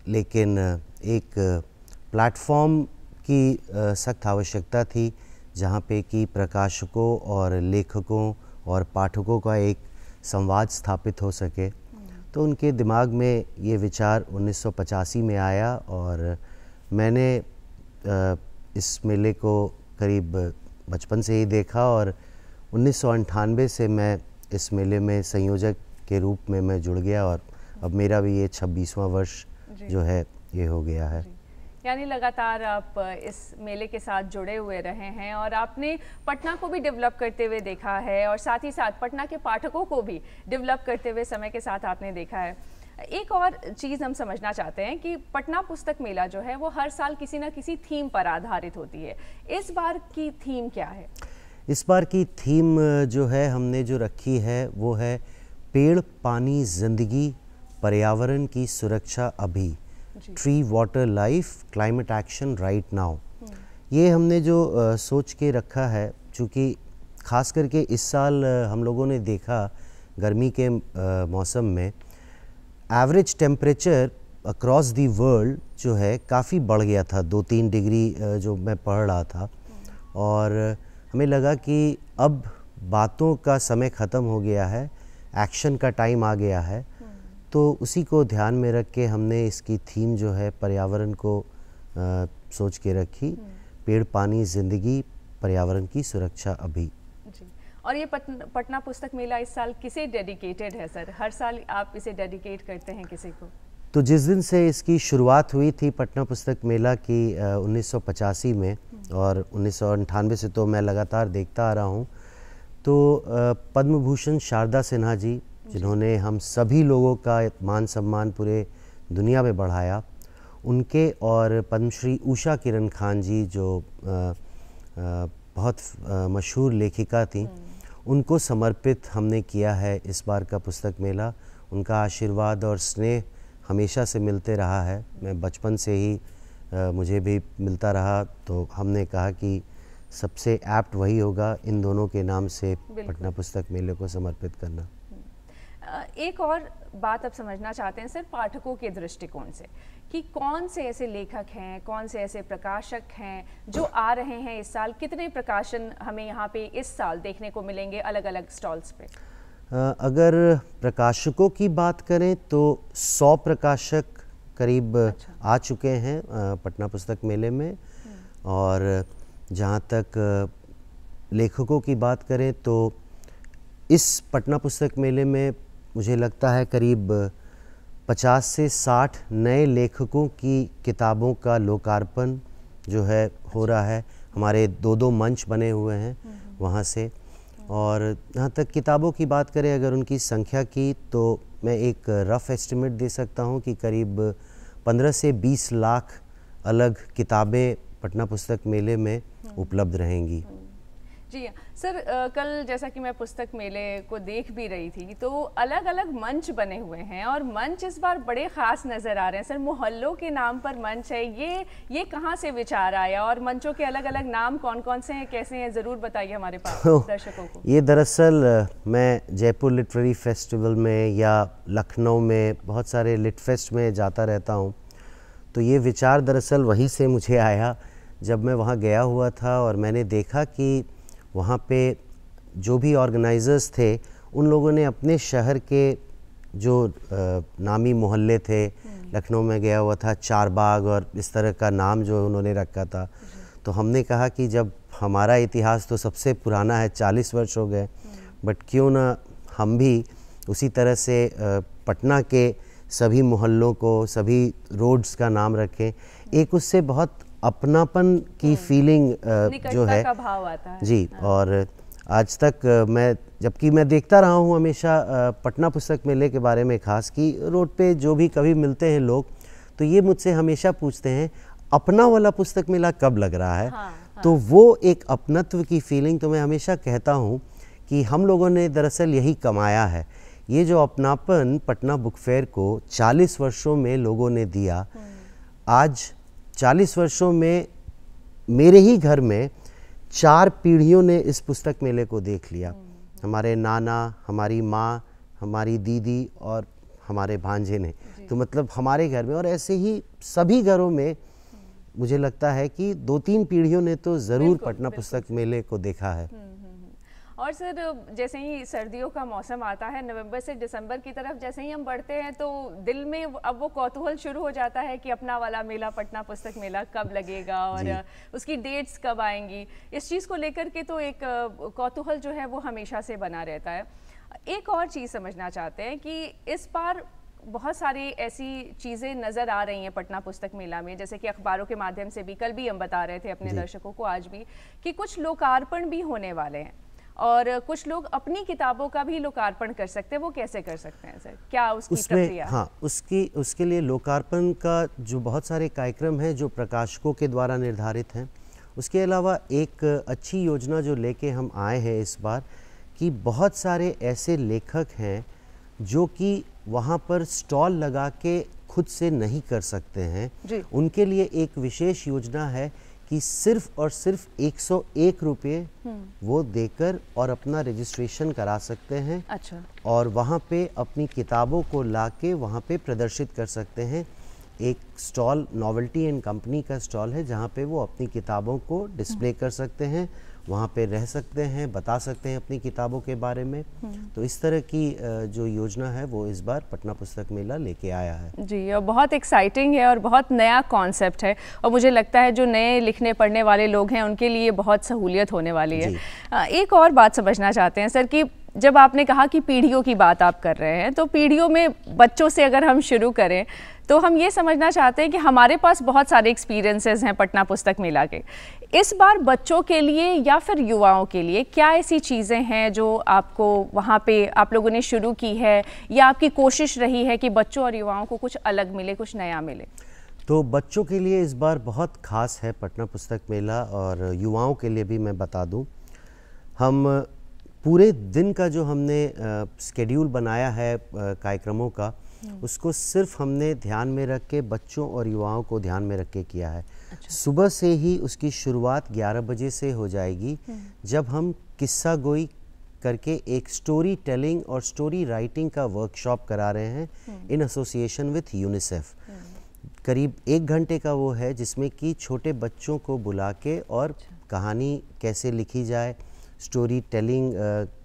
लेकिन एक प्लेटफॉर्म की सख्त आवश्यकता थी जहाँ पे कि प्रकाशकों और लेखकों और पाठकों का एक संवाद स्थापित हो सके। तो उनके दिमाग में ये विचार 1985 में आया और मैंने इस मेले को करीब बचपन से ही देखा और 1998 से मैं इस मेले में संयोजक के रूप में मैं जुड़ गया और अब मेरा भी ये 26वां वर्ष जो है ये हो गया है। यानी लगातार आप इस मेले के साथ जुड़े हुए रहे हैं और आपने पटना को भी डेवलप करते हुए देखा है और साथ ही साथ पटना के पाठकों को भी डेवलप करते हुए समय के साथ आपने देखा है। एक और चीज़ हम समझना चाहते हैं कि पटना पुस्तक मेला जो है वो हर साल किसी न किसी थीम पर आधारित होती है। इस बार की थीम क्या है? इस बार की थीम जो है हमने जो रखी है वो है पेड़, पानी, जिंदगी, पर्यावरण की सुरक्षा अभी, tree, water, life, climate action right now. ये हमने जो सोच के रखा है, चूँकि ख़ास करके इस साल हम लोगों ने देखा गर्मी के मौसम में average temperature across the world जो है काफ़ी बढ़ गया था, 2-3 डिग्री जो मैं पढ़ रहा था। और हमें लगा कि अब बातों का समय ख़त्म हो गया है, एक्शन का टाइम आ गया है। तो उसी को ध्यान में रख के हमने इसकी थीम जो है पर्यावरण को सोच के रखी, पेड़ पानी जिंदगी पर्यावरण की सुरक्षा अभी। जी। और ये पटना पुस्तक मेला इस साल किसे डेडिकेटेड है सर? हर साल आप इसे डेडिकेट करते हैं किसी को? तो जिस दिन से इसकी शुरुआत हुई थी पटना पुस्तक मेला की 1985 में, और 1998 से तो मैं लगातार देखता आ रहा हूँ, तो पद्म भूषण शारदा सिन्हा जी, जिन्होंने हम सभी लोगों का मान सम्मान पूरे दुनिया में बढ़ाया, उनके, और पद्मश्री उषा किरण खान जी जो बहुत मशहूर लेखिका थी, उनको समर्पित हमने किया है इस बार का पुस्तक मेला। उनका आशीर्वाद और स्नेह हमेशा से मिलते रहा है, मैं बचपन से ही मुझे भी मिलता रहा, तो हमने कहा कि सबसे एप्ट वही होगा इन दोनों के नाम से पटना पुस्तक मेले को समर्पित करना। एक और बात अब समझना चाहते हैं सर पाठकों के दृष्टिकोण से, कि कौन से ऐसे लेखक हैं, कौन से ऐसे प्रकाशक हैं जो आ रहे हैं इस साल? कितने प्रकाशन हमें यहाँ पे इस साल देखने को मिलेंगे अलग अलग स्टॉल्स पे? अगर प्रकाशकों की बात करें तो 100 प्रकाशक करीब आ चुके हैं पटना पुस्तक मेले में, और जहाँ तक लेखकों की बात करें तो इस पटना पुस्तक मेले में मुझे लगता है करीब 50 से 60 नए लेखकों की किताबों का लोकार्पण जो है हो रहा है। हमारे 2-2 मंच बने हुए हैं वहाँ से। और यहाँ तक किताबों की बात करें अगर उनकी संख्या की, तो मैं एक रफ़ एस्टिमेट दे सकता हूँ कि करीब 15 से 20 लाख अलग किताबें पटना पुस्तक मेले में उपलब्ध रहेंगी। जी सर, कल जैसा कि मैं पुस्तक मेले को देख भी रही थी, तो अलग अलग मंच बने हुए हैं, और मंच इस बार बड़े ख़ास नज़र आ रहे हैं सर। मोहल्लों के नाम पर मंच है, ये कहाँ से विचार आया, और मंचों के अलग अलग नाम कौन कौन से हैं, कैसे हैं, ज़रूर बताइए हमारे पास दर्शकों को। ये दरअसल मैं जयपुर लिटरेरी फेस्टिवल में या लखनऊ में बहुत सारे लिट फेस्ट में जाता रहता हूँ, तो ये विचार दरअसल वहीं से मुझे आया जब मैं वहाँ गया हुआ था, और मैंने देखा कि वहाँ पे जो भी ऑर्गेनाइजर्स थे उन लोगों ने अपने शहर के जो नामी मोहल्ले थे, लखनऊ में गया हुआ था चारबाग और इस तरह का नाम जो उन्होंने रखा था, तो हमने कहा कि जब हमारा इतिहास तो सबसे पुराना है, 40 वर्ष हो गए, बट क्यों ना हम भी उसी तरह से पटना के सभी मोहल्लों को, सभी रोड्स का नाम रखें। एक उससे बहुत अपनापन की फीलिंग जो है का भाव आता है। जी। और आज तक जबकि मैं देखता रहा हूँ हमेशा पटना पुस्तक मेले के बारे में, खास कि रोड पे जो भी कभी मिलते हैं लोग, तो ये मुझसे हमेशा पूछते हैं अपना वाला पुस्तक मेला कब लग रहा है। तो वो एक अपनत्व की फीलिंग, तो मैं हमेशा कहता हूँ कि हम लोगों ने दरअसल यही कमाया है। ये जो अपनापन पटना बुक फेयर को 40 वर्षों में लोगों ने दिया, आज 40 वर्षों में मेरे ही घर में 4 पीढ़ियों ने इस पुस्तक मेले को देख लिया। हमारे नाना, हमारी माँ, हमारी दीदी और हमारे भांजे ने, तो मतलब हमारे घर में, और ऐसे ही सभी घरों में मुझे लगता है कि 2-3 पीढ़ियों ने तो ज़रूर पटना पुस्तक मेले को देखा है। और सर जैसे ही सर्दियों का मौसम आता है, नवंबर से दिसंबर की तरफ जैसे ही हम बढ़ते हैं, तो दिल में अब वो कौतूहल शुरू हो जाता है कि अपना वाला मेला, पटना पुस्तक मेला कब लगेगा और उसकी डेट्स कब आएंगी। इस चीज़ को लेकर के तो एक कौतूहल जो है वो हमेशा से बना रहता है। एक और चीज़ समझना चाहते हैं कि इस बार बहुत सारी ऐसी चीज़ें नज़र आ रही हैं पटना पुस्तक मेला में, जैसे कि अखबारों के माध्यम से भी, कल भी हम बता रहे थे अपने दर्शकों को, आज भी, कि कुछ लोकार्पण भी होने वाले हैं, और कुछ लोग अपनी किताबों का भी लोकार्पण कर सकते हैं। वो कैसे कर सकते हैं सर, क्या उसकी प्रक्रिया? हाँ, उसके लिए लोकार्पण का जो बहुत सारे कार्यक्रम हैं जो प्रकाशकों के द्वारा निर्धारित हैं। उसके अलावा एक अच्छी योजना जो लेके हम आए हैं इस बार, कि बहुत सारे ऐसे लेखक हैं जो कि वहाँ पर स्टॉल लगा के खुद से नहीं कर सकते हैं, उनके लिए एक विशेष योजना है कि सिर्फ और सिर्फ 101 रुपये वो देकर और अपना रजिस्ट्रेशन करा सकते हैं। अच्छा। और वहाँ पे अपनी किताबों को लाके वहाँ पे प्रदर्शित कर सकते हैं। एक स्टॉल नॉवेल्टी एंड कंपनी का स्टॉल है जहाँ पे वो अपनी किताबों को डिस्प्ले कर सकते हैं वहाँ पे रह सकते हैं, बता सकते हैं अपनी किताबों के बारे में। तो इस तरह की जो योजना है वो इस बार पटना पुस्तक मेला लेके आया है जी, और बहुत एक्साइटिंग है और बहुत नया कॉन्सेप्ट है, और मुझे लगता है जो नए लिखने पढ़ने वाले लोग हैं उनके लिए बहुत सहूलियत होने वाली है। एक और बात समझना चाहते हैं सर कि जब आपने कहा कि पीढ़ियों की बात आप कर रहे हैं, तो पीढ़ियों में बच्चों से अगर हम शुरू करें तो हम ये समझना चाहते हैं कि हमारे पास बहुत सारे एक्सपीरियंसेस हैं पटना पुस्तक मेला के। इस बार बच्चों के लिए या फिर युवाओं के लिए क्या ऐसी चीज़ें हैं जो आपको वहाँ पे आप लोगों ने शुरू की है, या आपकी कोशिश रही है कि बच्चों और युवाओं को कुछ अलग मिले, कुछ नया मिले? तो बच्चों के लिए इस बार बहुत खास है पटना पुस्तक मेला, और युवाओं के लिए भी मैं बता दूं, हम पूरे दिन का जो हमने स्केड्यूल बनाया है कार्यक्रमों का, उसको सिर्फ हमने ध्यान में रख के बच्चों और युवाओं को ध्यान में रख के किया है। अच्छा। सुबह से ही उसकी शुरुआत 11 बजे से हो जाएगी, जब हम किस्सा गोई करके एक स्टोरी टेलिंग और स्टोरी राइटिंग का वर्कशॉप करा रहे हैं इन एसोसिएशन विथ यूनिसेफ। करीब 1 घंटे का वो है, जिसमें कि छोटे बच्चों को बुला के और कहानी कैसे लिखी जाए, स्टोरी टेलिंग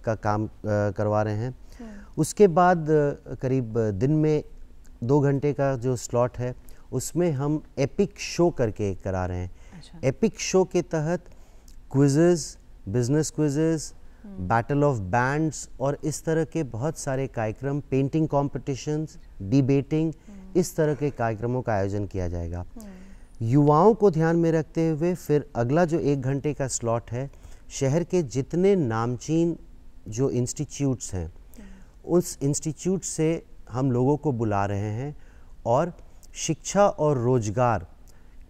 का काम करवा रहे हैं। उसके बाद करीब दिन में 2 घंटे का जो स्लॉट है, उसमें हम एपिक शो करके करा रहे हैं। अच्छा। एपिक शो के तहत quizzes, business quizzes, battle of bands और इस तरह के बहुत सारे कार्यक्रम, पेंटिंग कॉम्पिटिशन्स, डिबेटिंग, इस तरह के कार्यक्रमों का आयोजन किया जाएगा। युवाओं को ध्यान में रखते हुए फिर अगला जो 1 घंटे का स्लॉट है, शहर के जितने नामचीन जो इंस्टीट्यूट्स हैं, उस इंस्टीट्यूट से हम लोगों को बुला रहे हैं, और शिक्षा और रोजगार,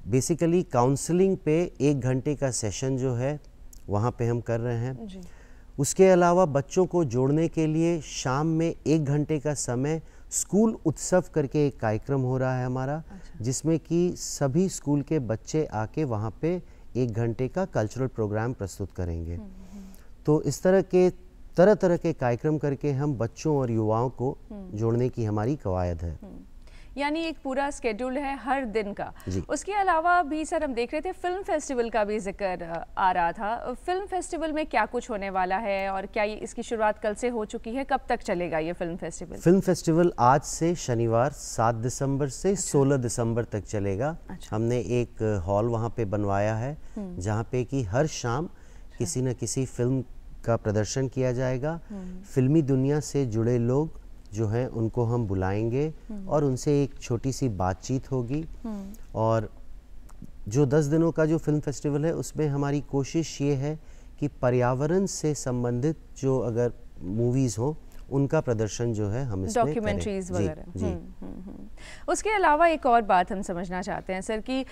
बेसिकली काउंसलिंग पे 1 घंटे का सेशन जो है वहाँ पे हम कर रहे हैं जी। उसके अलावा बच्चों को जोड़ने के लिए शाम में 1 घंटे का समय स्कूल उत्सव करके एक कार्यक्रम हो रहा है हमारा। अच्छा। जिसमें कि सभी स्कूल के बच्चे आके वहाँ पे 1 घंटे का कल्चरल प्रोग्राम प्रस्तुत करेंगे। तो इस तरह के कार्यक्रम करके हम बच्चों और युवाओं को जोड़ने की हमारी कवायद है। यानी एक पूरा स्केड्यूल है हर दिन का। उसके अलावा भी सर हम देख रहे थे फिल्म फेस्टिवल का भी जिक्र आ रहा था। फिल्म फेस्टिवल में क्या कुछ होने वाला है, और क्या ये इसकी शुरुआत कल से हो चुकी है? कब तक चलेगा ये फिल्म फेस्टिवल? फिल्म फेस्टिवल आज से शनिवार 7 दिसंबर से अच्छा। 16 दिसंबर तक चलेगा। अच्छा। हमने एक हॉल वहाँ पे बनवाया है, जहाँ पे कि हर शाम किसी न किसी फिल्म का प्रदर्शन किया जाएगा। फिल्मी दुनिया से जुड़े लोग जो हैं उनको हम बुलाएंगे और उनसे एक छोटी सी बातचीत होगी। और जो 10 दिनों का जो फिल्म फेस्टिवल है, उसमें हमारी कोशिश ये है कि पर्यावरण से संबंधित जो अगर मूवीज़ हो उनका प्रदर्शन जो है हम इसमें डॉक्यूमेंट्रीज वगैरह। उसके अलावा एक और बात हम समझना चाहते हैं सर कि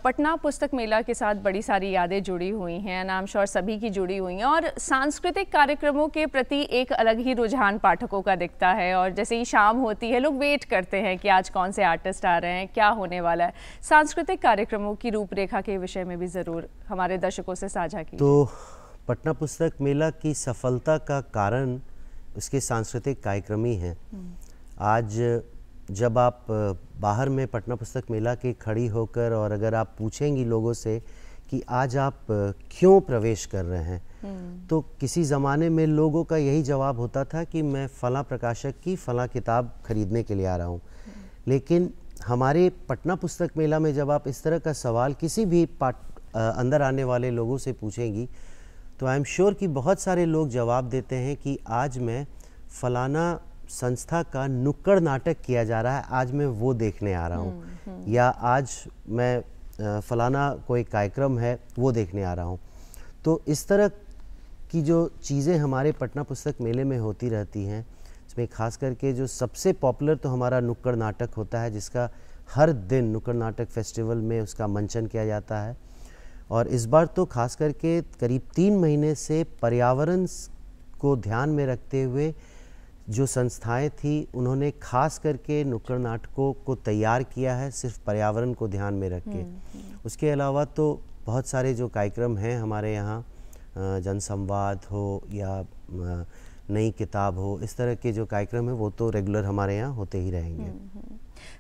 पटना पुस्तक मेला के साथ बड़ी सारी यादें जुड़ी हुई हैं, आई एम श्योर सभी की जुड़ी हुई हैं, और सांस्कृतिक कार्यक्रमों के प्रति एक अलग ही रुझान पाठकों का दिखता है। और जैसे ही शाम होती है, लोग वेट करते हैं कि आज कौन से आर्टिस्ट आ रहे हैं, क्या होने वाला है। सांस्कृतिक कार्यक्रमों की रूपरेखा के विषय में भी ज़रूर हमारे दर्शकों से साझा कीजिए। तो पटना पुस्तक मेला की सफलता का कारण उसके सांस्कृतिक कार्यक्रम ही हैं। आज जब आप बाहर में पटना पुस्तक मेला के खड़ी होकर, और अगर आप पूछेंगी लोगों से कि आज आप क्यों प्रवेश कर रहे हैं, तो किसी ज़माने में लोगों का यही जवाब होता था कि मैं फ़लाँ प्रकाशक की फ़लाँ किताब खरीदने के लिए आ रहा हूँ। लेकिन हमारे पटना पुस्तक मेला में जब आप इस तरह का सवाल किसी भी अंदर आने वाले लोगों से पूछेंगी, तो आई एम श्योर कि बहुत सारे लोग जवाब देते हैं कि आज मैं फलाना संस्था का नुक्कड़ नाटक किया जा रहा है, आज मैं वो देखने आ रहा हूँ, या आज मैं फलाना कोई कार्यक्रम है वो देखने आ रहा हूँ। तो इस तरह की जो चीज़ें हमारे पटना पुस्तक मेले में होती रहती हैं, इसमें खास करके जो सबसे पॉपुलर तो हमारा नुक्कड़ नाटक होता है, जिसका हर दिन नुक्कड़ नाटक फेस्टिवल में उसका मंचन किया जाता है। और इस बार तो खास करके करीब 3 महीने से पर्यावरण को ध्यान में रखते हुए जो संस्थाएं थी, उन्होंने खास करके नुक्कड़ नाटकों को तैयार किया है सिर्फ पर्यावरण को ध्यान में रख के। उसके अलावा तो बहुत सारे जो कार्यक्रम हैं हमारे यहाँ, जनसंवाद हो या नई किताब हो, इस तरह के जो कार्यक्रम है वो तो रेगुलर हमारे यहाँ होते ही रहेंगे।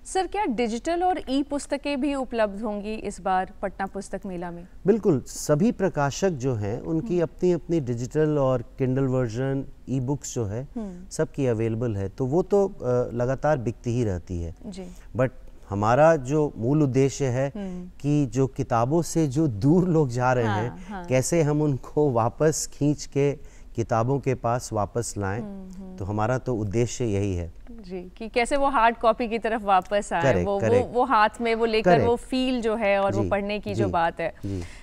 सर, क्या डिजिटल और ई पुस्तकें भी उपलब्ध होंगी इस बार पटना पुस्तक मेला में? बिल्कुल, सभी प्रकाशक जो हैं उनकी अपनी अपनी डिजिटल और किंडल वर्जन, ई बुक्स जो है सबकी अवेलेबल है, तो वो तो लगातार बिकती ही रहती है जी। बट हमारा जो मूल उद्देश्य है कि जो किताबों से जो दूर लोग जा रहे हैं, कैसे हम उनको वापस खींच के किताबों के पास वापस लाएं, तो हमारा तो उद्देश्य यही है जी, कि कैसे वो हार्ड कॉपी की तरफ वापस आए, वो हाथ में वो लेकर वो फील जो है और वो पढ़ने की जो बात है।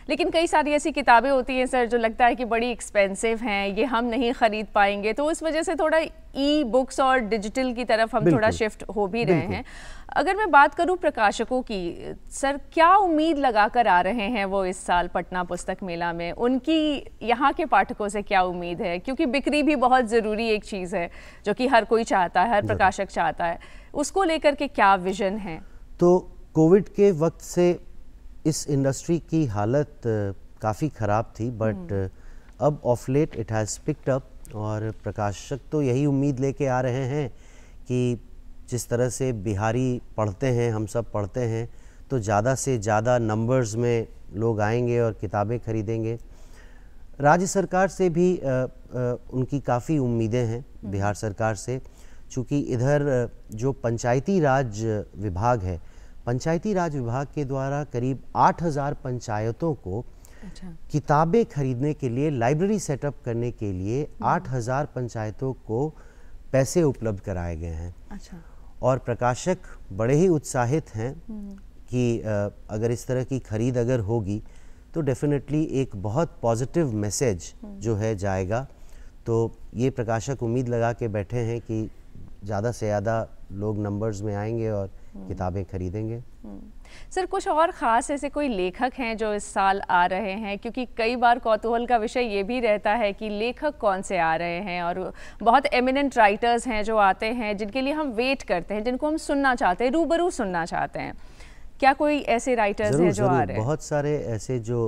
लेकिन कई सारी ऐसी किताबें होती हैं सर जो लगता है कि बड़ी एक्सपेंसिव हैं, ये हम नहीं खरीद पाएंगे, तो उस वजह से थोड़ा ई बुक्स और डिजिटल की तरफ हम थोड़ा शिफ्ट हो भी रहे हैं। अगर मैं बात करूं प्रकाशकों की, सर क्या उम्मीद लगाकर आ रहे हैं वो इस साल पटना पुस्तक मेला में? उनकी यहाँ के पाठकों से क्या उम्मीद है? क्योंकि बिक्री भी बहुत ज़रूरी एक चीज़ है जो कि हर कोई चाहता है, हर प्रकाशक चाहता है, उसको लेकर के क्या विजन है? तो कोविड के वक्त से इस इंडस्ट्री की हालत काफ़ी ख़राब थी, बट अब of let it has picked up, और प्रकाशक तो यही उम्मीद लेके आ रहे हैं कि जिस तरह से बिहारी पढ़ते हैं, हम सब पढ़ते हैं, तो ज़्यादा से ज़्यादा नंबर्स में लोग आएंगे और किताबें खरीदेंगे। राज्य सरकार से भी उनकी काफ़ी उम्मीदें हैं, बिहार सरकार से, चूँकि इधर जो पंचायती राज विभाग है, पंचायती राज विभाग के द्वारा करीब 8000 पंचायतों को किताबें खरीदने के लिए, लाइब्रेरी सेटअप करने के लिए 8000 पंचायतों को पैसे उपलब्ध कराए गए हैं। और प्रकाशक बड़े ही उत्साहित हैं कि अगर इस तरह की खरीद अगर होगी तो डेफिनेटली एक बहुत पॉजिटिव मैसेज जो है जाएगा। तो ये प्रकाशक उम्मीद लगा के बैठे हैं कि ज़्यादा से ज़्यादा लोग नंबर्स में आएंगे और किताबें खरीदेंगे। सर, कुछ और ख़ास ऐसे कोई लेखक हैं जो इस साल आ रहे हैं? क्योंकि कई बार कौतूहल का विषय ये भी रहता है कि लेखक कौन से आ रहे हैं, और बहुत एमिनेंट राइटर्स हैं जो आते हैं जिनके लिए हम वेट करते हैं, जिनको हम सुनना चाहते हैं, रूबरू सुनना चाहते हैं। क्या कोई ऐसे राइटर्स हैं जो आ रहे हैं? बहुत सारे ऐसे जो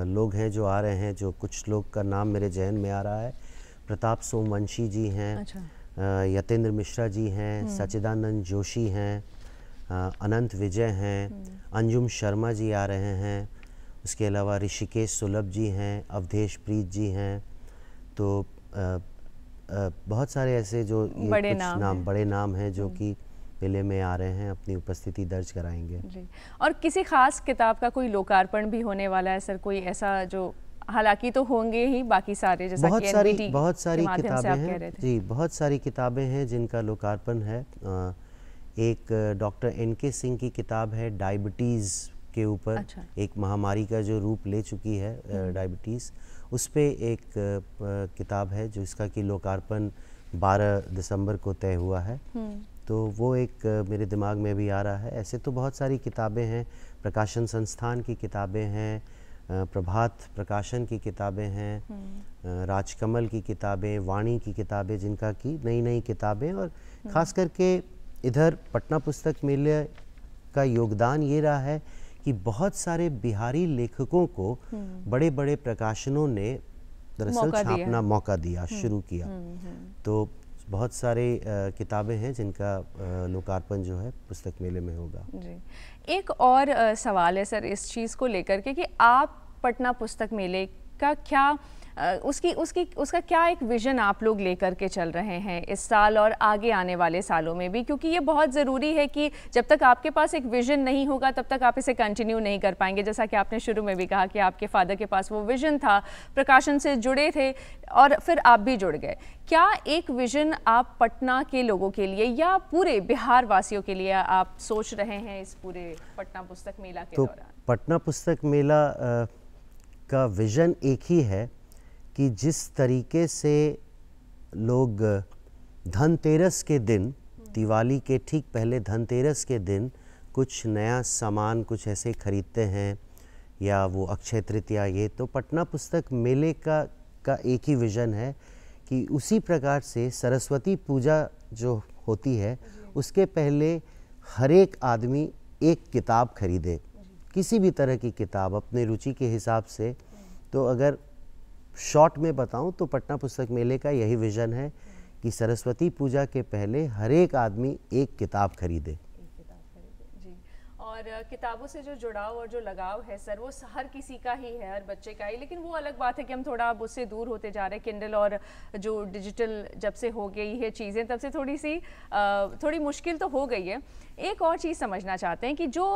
लोग हैं जो आ रहे हैं, जो कुछ लोग का नाम मेरे जहन में आ रहा है। प्रताप सोमवंशी जी हैं, यतेंद्र मिश्रा जी हैं, सच्चिदानंद जोशी हैं, अनंत विजय हैं, अंजुम शर्मा जी आ रहे हैं, उसके अलावा ऋषिकेश सुलभ जी हैं, अवधेश प्रीत जी हैं। तो बहुत सारे ऐसे जो ये बड़े नाम हैं जो कि मेले में आ रहे हैं, अपनी उपस्थिति दर्ज कराएंगे जी। और किसी खास किताब का कोई लोकार्पण भी होने वाला है सर? कोई ऐसा जो, हालांकि तो होंगे ही बाकी सारे, जैसा बहुत कि सारी किताबें हैं जी, बहुत सारी किताबें हैं जिनका लोकार्पण है। एक डॉक्टर एन.के. सिंह की किताब है डायबिटीज़ के ऊपर, एक महामारी का जो रूप ले चुकी है डायबिटीज़, उस पे एक किताब है जो इसका कि लोकार्पण 12 दिसंबर को तय हुआ है। तो वो एक मेरे दिमाग में भी आ रहा है। ऐसे तो बहुत सारी किताबें हैं, प्रकाशन संस्थान की किताबें हैं, प्रभात प्रकाशन की किताबें हैं, राजकमल की किताबें, वाणी की किताबें, जिनका कि नई नई किताबें। और ख़ास करके इधर पटना पुस्तक मेले का योगदान ये रहा है कि बहुत सारे बिहारी लेखकों को बड़े बड़े प्रकाशनों ने दरअसल छापना मौका दिया, शुरू किया। तो बहुत सारे किताबें हैं जिनका लोकार्पण जो है पुस्तक मेले में होगा जी। एक और सवाल है सर इस चीज़ को लेकर के कि आप पटना पुस्तक मेले का क्या उसका क्या एक विज़न आप लोग लेकर के चल रहे हैं इस साल और आगे आने वाले सालों में भी? क्योंकि ये बहुत ज़रूरी है कि जब तक आपके पास एक विज़न नहीं होगा तब तक आप इसे कंटिन्यू नहीं कर पाएंगे। जैसा कि आपने शुरू में भी कहा कि आपके फादर के पास वो विज़न था, प्रकाशन से जुड़े थे और फिर आप भी जुड़ गए। क्या एक विज़न आप पटना के लोगों के लिए या पूरे बिहार वासियों के लिए आप सोच रहे हैं इस पूरे पटना पुस्तक मेला के दौरान? पटना पुस्तक मेला का विज़न एक ही है कि जिस तरीके से लोग धनतेरस के दिन, दिवाली के ठीक पहले धनतेरस के दिन कुछ नया सामान कुछ ऐसे खरीदते हैं, या वो अक्षय तृतीया, ये तो पटना पुस्तक मेले का एक ही विज़न है कि उसी प्रकार से सरस्वती पूजा जो होती है उसके पहले हर एक आदमी एक किताब खरीदे, किसी भी तरह की किताब अपने रुचि के हिसाब से। तो अगर शॉर्ट में बताऊं तो पटना पुस्तक मेले का यही विज़न है कि सरस्वती पूजा के पहले हर एक आदमी एक किताब खरीदे। और किताबों से जो जुड़ाव और जो लगाव है सर, वो हर किसी का ही है, हर बच्चे का ही। लेकिन वो अलग बात है कि हम थोड़ा अब उससे दूर होते जा रहे हैं। किंडल और जो डिजिटल जब से हो गई है चीज़ें, तब से थोड़ी मुश्किल तो हो गई है। एक और चीज़ समझना चाहते हैं कि जो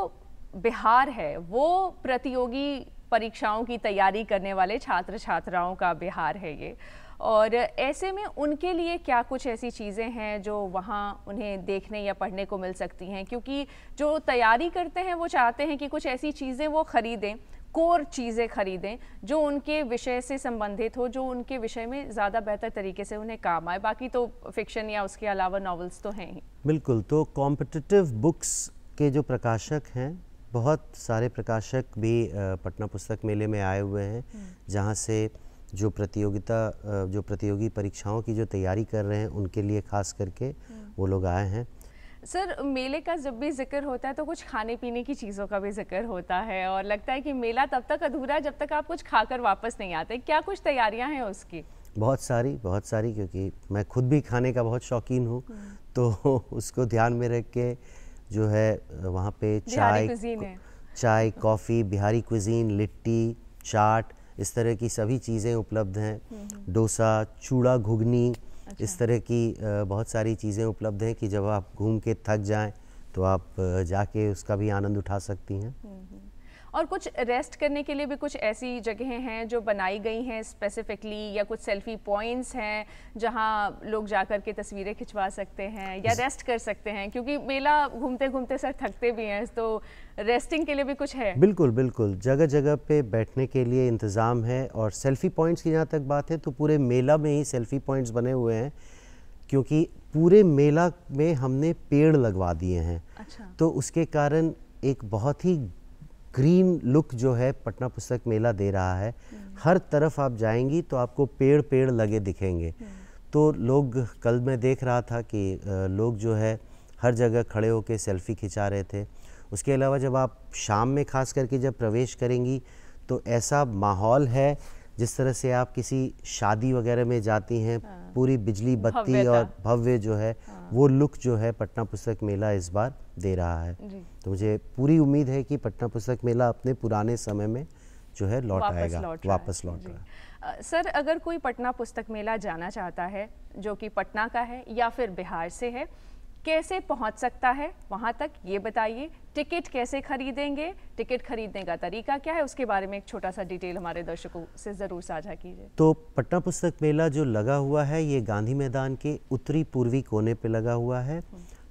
बिहार है वो प्रतियोगी परीक्षाओं की तैयारी करने वाले छात्र छात्राओं का बिहार है ये, और ऐसे में उनके लिए क्या कुछ ऐसी चीज़ें हैं जो वहाँ उन्हें देखने या पढ़ने को मिल सकती हैं? क्योंकि जो तैयारी करते हैं वो चाहते हैं कि कुछ ऐसी चीज़ें वो ख़रीदें, कोर चीज़ें ख़रीदें जो उनके विषय से संबंधित हो, जो उनके विषय में ज़्यादा बेहतर तरीके से उन्हें काम आए। बाकी तो फिक्शन या उसके अलावा नॉवेल्स तो हैं ही। बिल्कुल, तो कॉम्पिटिटिव बुक्स के जो प्रकाशक हैं, बहुत सारे प्रकाशक भी पटना पुस्तक मेले में आए हुए हैं, जहाँ से जो प्रतियोगी परीक्षाओं की जो तैयारी कर रहे हैं उनके लिए खास करके वो लोग आए हैं। सर, मेले का जब भी जिक्र होता है तो कुछ खाने पीने की चीज़ों का भी जिक्र होता है, और लगता है कि मेला तब तक अधूरा है जब तक आप कुछ खाकर वापस नहीं आते। क्या कुछ तैयारियां हैं उसकी? बहुत सारी, क्योंकि मैं खुद भी खाने का बहुत शौकीन हूँ, तो उसको ध्यान में रख के जो है वहाँ पे चाय, कॉफ़ी, बिहारी कुजीन, लिट्टी, चाट, इस तरह की सभी चीज़ें उपलब्ध हैं। डोसा, चूड़ा, घुगनी, इस तरह की बहुत सारी चीज़ें उपलब्ध हैं कि जब आप घूम के थक जाएं तो आप जाके उसका भी आनंद उठा सकती हैं। और कुछ रेस्ट करने के लिए भी कुछ ऐसी जगहें हैं जो बनाई गई हैं स्पेसिफिकली, या कुछ सेल्फी पॉइंट्स हैं जहां लोग जाकर के तस्वीरें खिंचवा सकते हैं या रेस्ट कर सकते हैं? क्योंकि मेला घूमते घूमते सर थकते भी हैं, तो रेस्टिंग के लिए भी कुछ है? बिल्कुल, जगह जगह पे बैठने के लिए इंतज़ाम है। और सेल्फी पॉइंट्स की जहाँ तक बात है तो पूरे मेला में ही सेल्फी पॉइंट्स बने हुए हैं, क्योंकि पूरे मेला में हमने पेड़ लगवा दिए हैं। अच्छा। तो उसके कारण एक बहुत ही ग्रीन लुक जो है पटना पुस्तक मेला दे रहा है। हर तरफ आप जाएंगी तो आपको पेड़ लगे दिखेंगे। तो लोग, कल मैं देख रहा था कि लोग जो है हर जगह खड़े होकर सेल्फी खिंचा रहे थे। उसके अलावा जब आप शाम में खास करके जब प्रवेश करेंगी तो ऐसा माहौल है जिस तरह से आप किसी शादी वगैरह में जाती हैं, पूरी बिजली बत्ती और भव्य जो है वो लुक जो है पटना पुस्तक मेला इस बार दे रहा है। तो मुझे पूरी उम्मीद है कि पटना पुस्तक मेला अपने पुराने समय में जो है वापस लौट रहा है। सर, अगर कोई पटना पुस्तक मेला जाना चाहता है जो कि पटना का है या फिर बिहार से है, कैसे पहुंच सकता है वहां तक, ये बताइए। टिकट कैसे खरीदेंगे, टिकट खरीदने का तरीका क्या है, उसके बारे में एक छोटा सा डिटेल हमारे दर्शकों से ज़रूर साझा कीजिए। तो पटना पुस्तक मेला जो लगा हुआ है ये गांधी मैदान के उत्तरी पूर्वी कोने पे लगा हुआ है।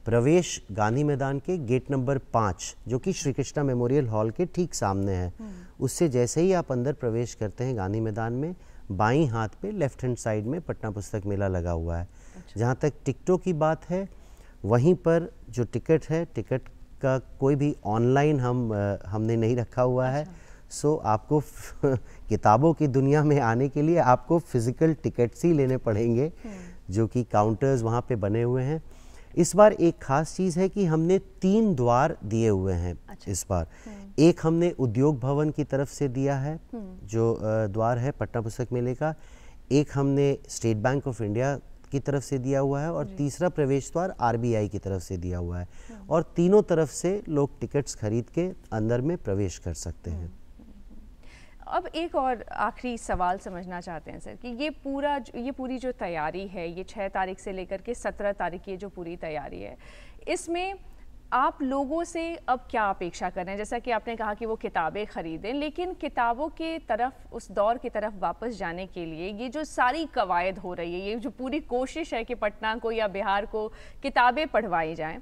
प्रवेश गांधी मैदान के गेट नंबर 5 जो कि श्री कृष्णा मेमोरियल हॉल के ठीक सामने है, उससे जैसे ही आप अंदर प्रवेश करते हैं गांधी मैदान में, बाईं हाथ पे लेफ्ट हैंड साइड में पटना पुस्तक मेला लगा हुआ है। जहाँ तक टिकटों की बात है, वहीं पर जो टिकट है, टिकट का कोई भी ऑनलाइन हमने नहीं रखा हुआ है। सो आपको किताबों की दुनिया में आने के लिए आपको फिजिकल टिकट्स ही लेने पड़ेंगे, जो कि काउंटर्स वहाँ पे बने हुए हैं। इस बार एक खास चीज़ है कि हमने 3 द्वार दिए हुए हैं। इस बार एक हमने उद्योग भवन की तरफ से दिया है, जो द्वार है पटना पुस्तक मेले का। एक हमने स्टेट बैंक ऑफ इंडिया की तरफ से दिया हुआ है, और तीसरा प्रवेश द्वार आरबीआई की तरफ से दिया हुआ है। और तीनों तरफ से लोग टिकट्स खरीद के अंदर में प्रवेश कर सकते हैं। अब एक और आखिरी सवाल समझना चाहते हैं सर कि ये पूरी जो तैयारी है, ये 6 तारीख से लेकर के 17 तारीख की जो पूरी तैयारी है, इसमें आप लोगों से अब क्या अपेक्षा कर रहे हैं? जैसा कि आपने कहा कि वो किताबें खरीदें, लेकिन किताबों के तरफ, उस दौर की तरफ वापस जाने के लिए ये जो सारी कवायद हो रही है, ये जो पूरी कोशिश है कि पटना को या बिहार को किताबें पढ़वाई जाएं,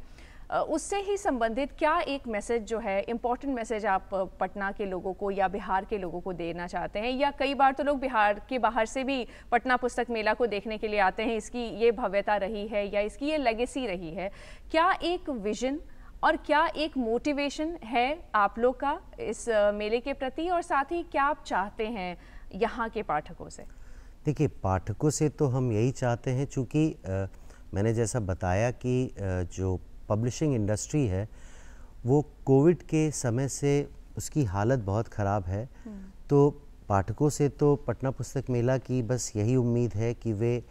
उससे ही संबंधित क्या एक मैसेज जो है, इम्पॉर्टेंट मैसेज आप पटना के लोगों को या बिहार के लोगों को देना चाहते हैं? या कई बार तो लोग बिहार के बाहर से भी पटना पुस्तक मेला को देखने के लिए आते हैं, इसकी ये भव्यता रही है या इसकी ये लेगेसी रही है। क्या एक विजन और क्या एक मोटिवेशन है आप लोग का इस मेले के प्रति, और साथ ही क्या आप चाहते हैं यहाँ के पाठकों से? देखिए, पाठकों से तो हम यही चाहते हैं, चूँकि मैंने जैसा बताया कि जो पब्लिशिंग इंडस्ट्री है वो कोविड के समय से उसकी हालत बहुत ख़राब है। तो पाठकों से तो पटना पुस्तक मेला की बस यही उम्मीद है कि वे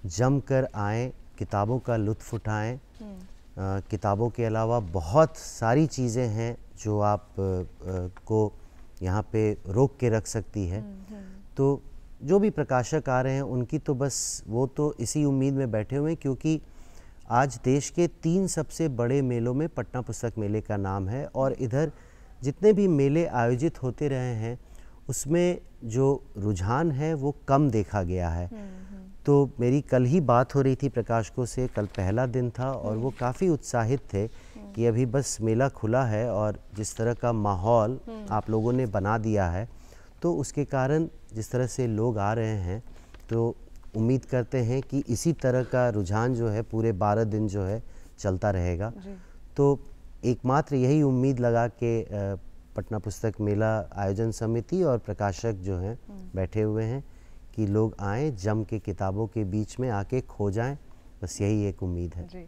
जम कर आएँ, किताबों का लुत्फ़ उठाएँ, किताबों के अलावा बहुत सारी चीज़ें हैं जो आप को यहाँ पे रोक के रख सकती है। तो जो भी प्रकाशक आ रहे हैं उनकी तो बस वो तो इसी उम्मीद में बैठे हुए हैं, क्योंकि आज देश के 3 सबसे बड़े मेलों में पटना पुस्तक मेले का नाम है और इधर जितने भी मेले आयोजित होते रहे हैं उसमें जो रुझान है वो कम देखा गया है। तो मेरी कल ही बात हो रही थी प्रकाशकों से, कल पहला दिन था और वो काफ़ी उत्साहित थे कि अभी बस मेला खुला है और जिस तरह का माहौल आप लोगों ने बना दिया है तो उसके कारण जिस तरह से लोग आ रहे हैं तो उम्मीद करते हैं कि इसी तरह का रुझान जो है पूरे 12 दिन जो है चलता रहेगा। तो एकमात्र यही उम्मीद लगा के पटना पुस्तक मेला आयोजन समिति और प्रकाशक जो हैं बैठे हुए हैं कि लोग आएँ, जम के किताबों के बीच में आके खो जाएं, बस यही एक उम्मीद है। जी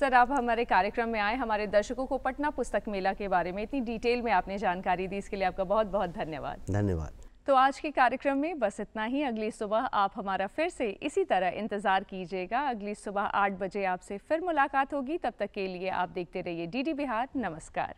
सर, आप हमारे कार्यक्रम में आए, हमारे दर्शकों को पटना पुस्तक मेला के बारे में इतनी डिटेल में आपने जानकारी दी, इसके लिए आपका बहुत बहुत धन्यवाद। धन्यवाद। तो आज के कार्यक्रम में बस इतना ही। अगली सुबह आप हमारा फिर से इसी तरह इंतज़ार कीजिएगा। अगली सुबह 8 बजे आपसे फिर मुलाकात होगी। तब तक के लिए आप देखते रहिए DD बिहार। नमस्कार।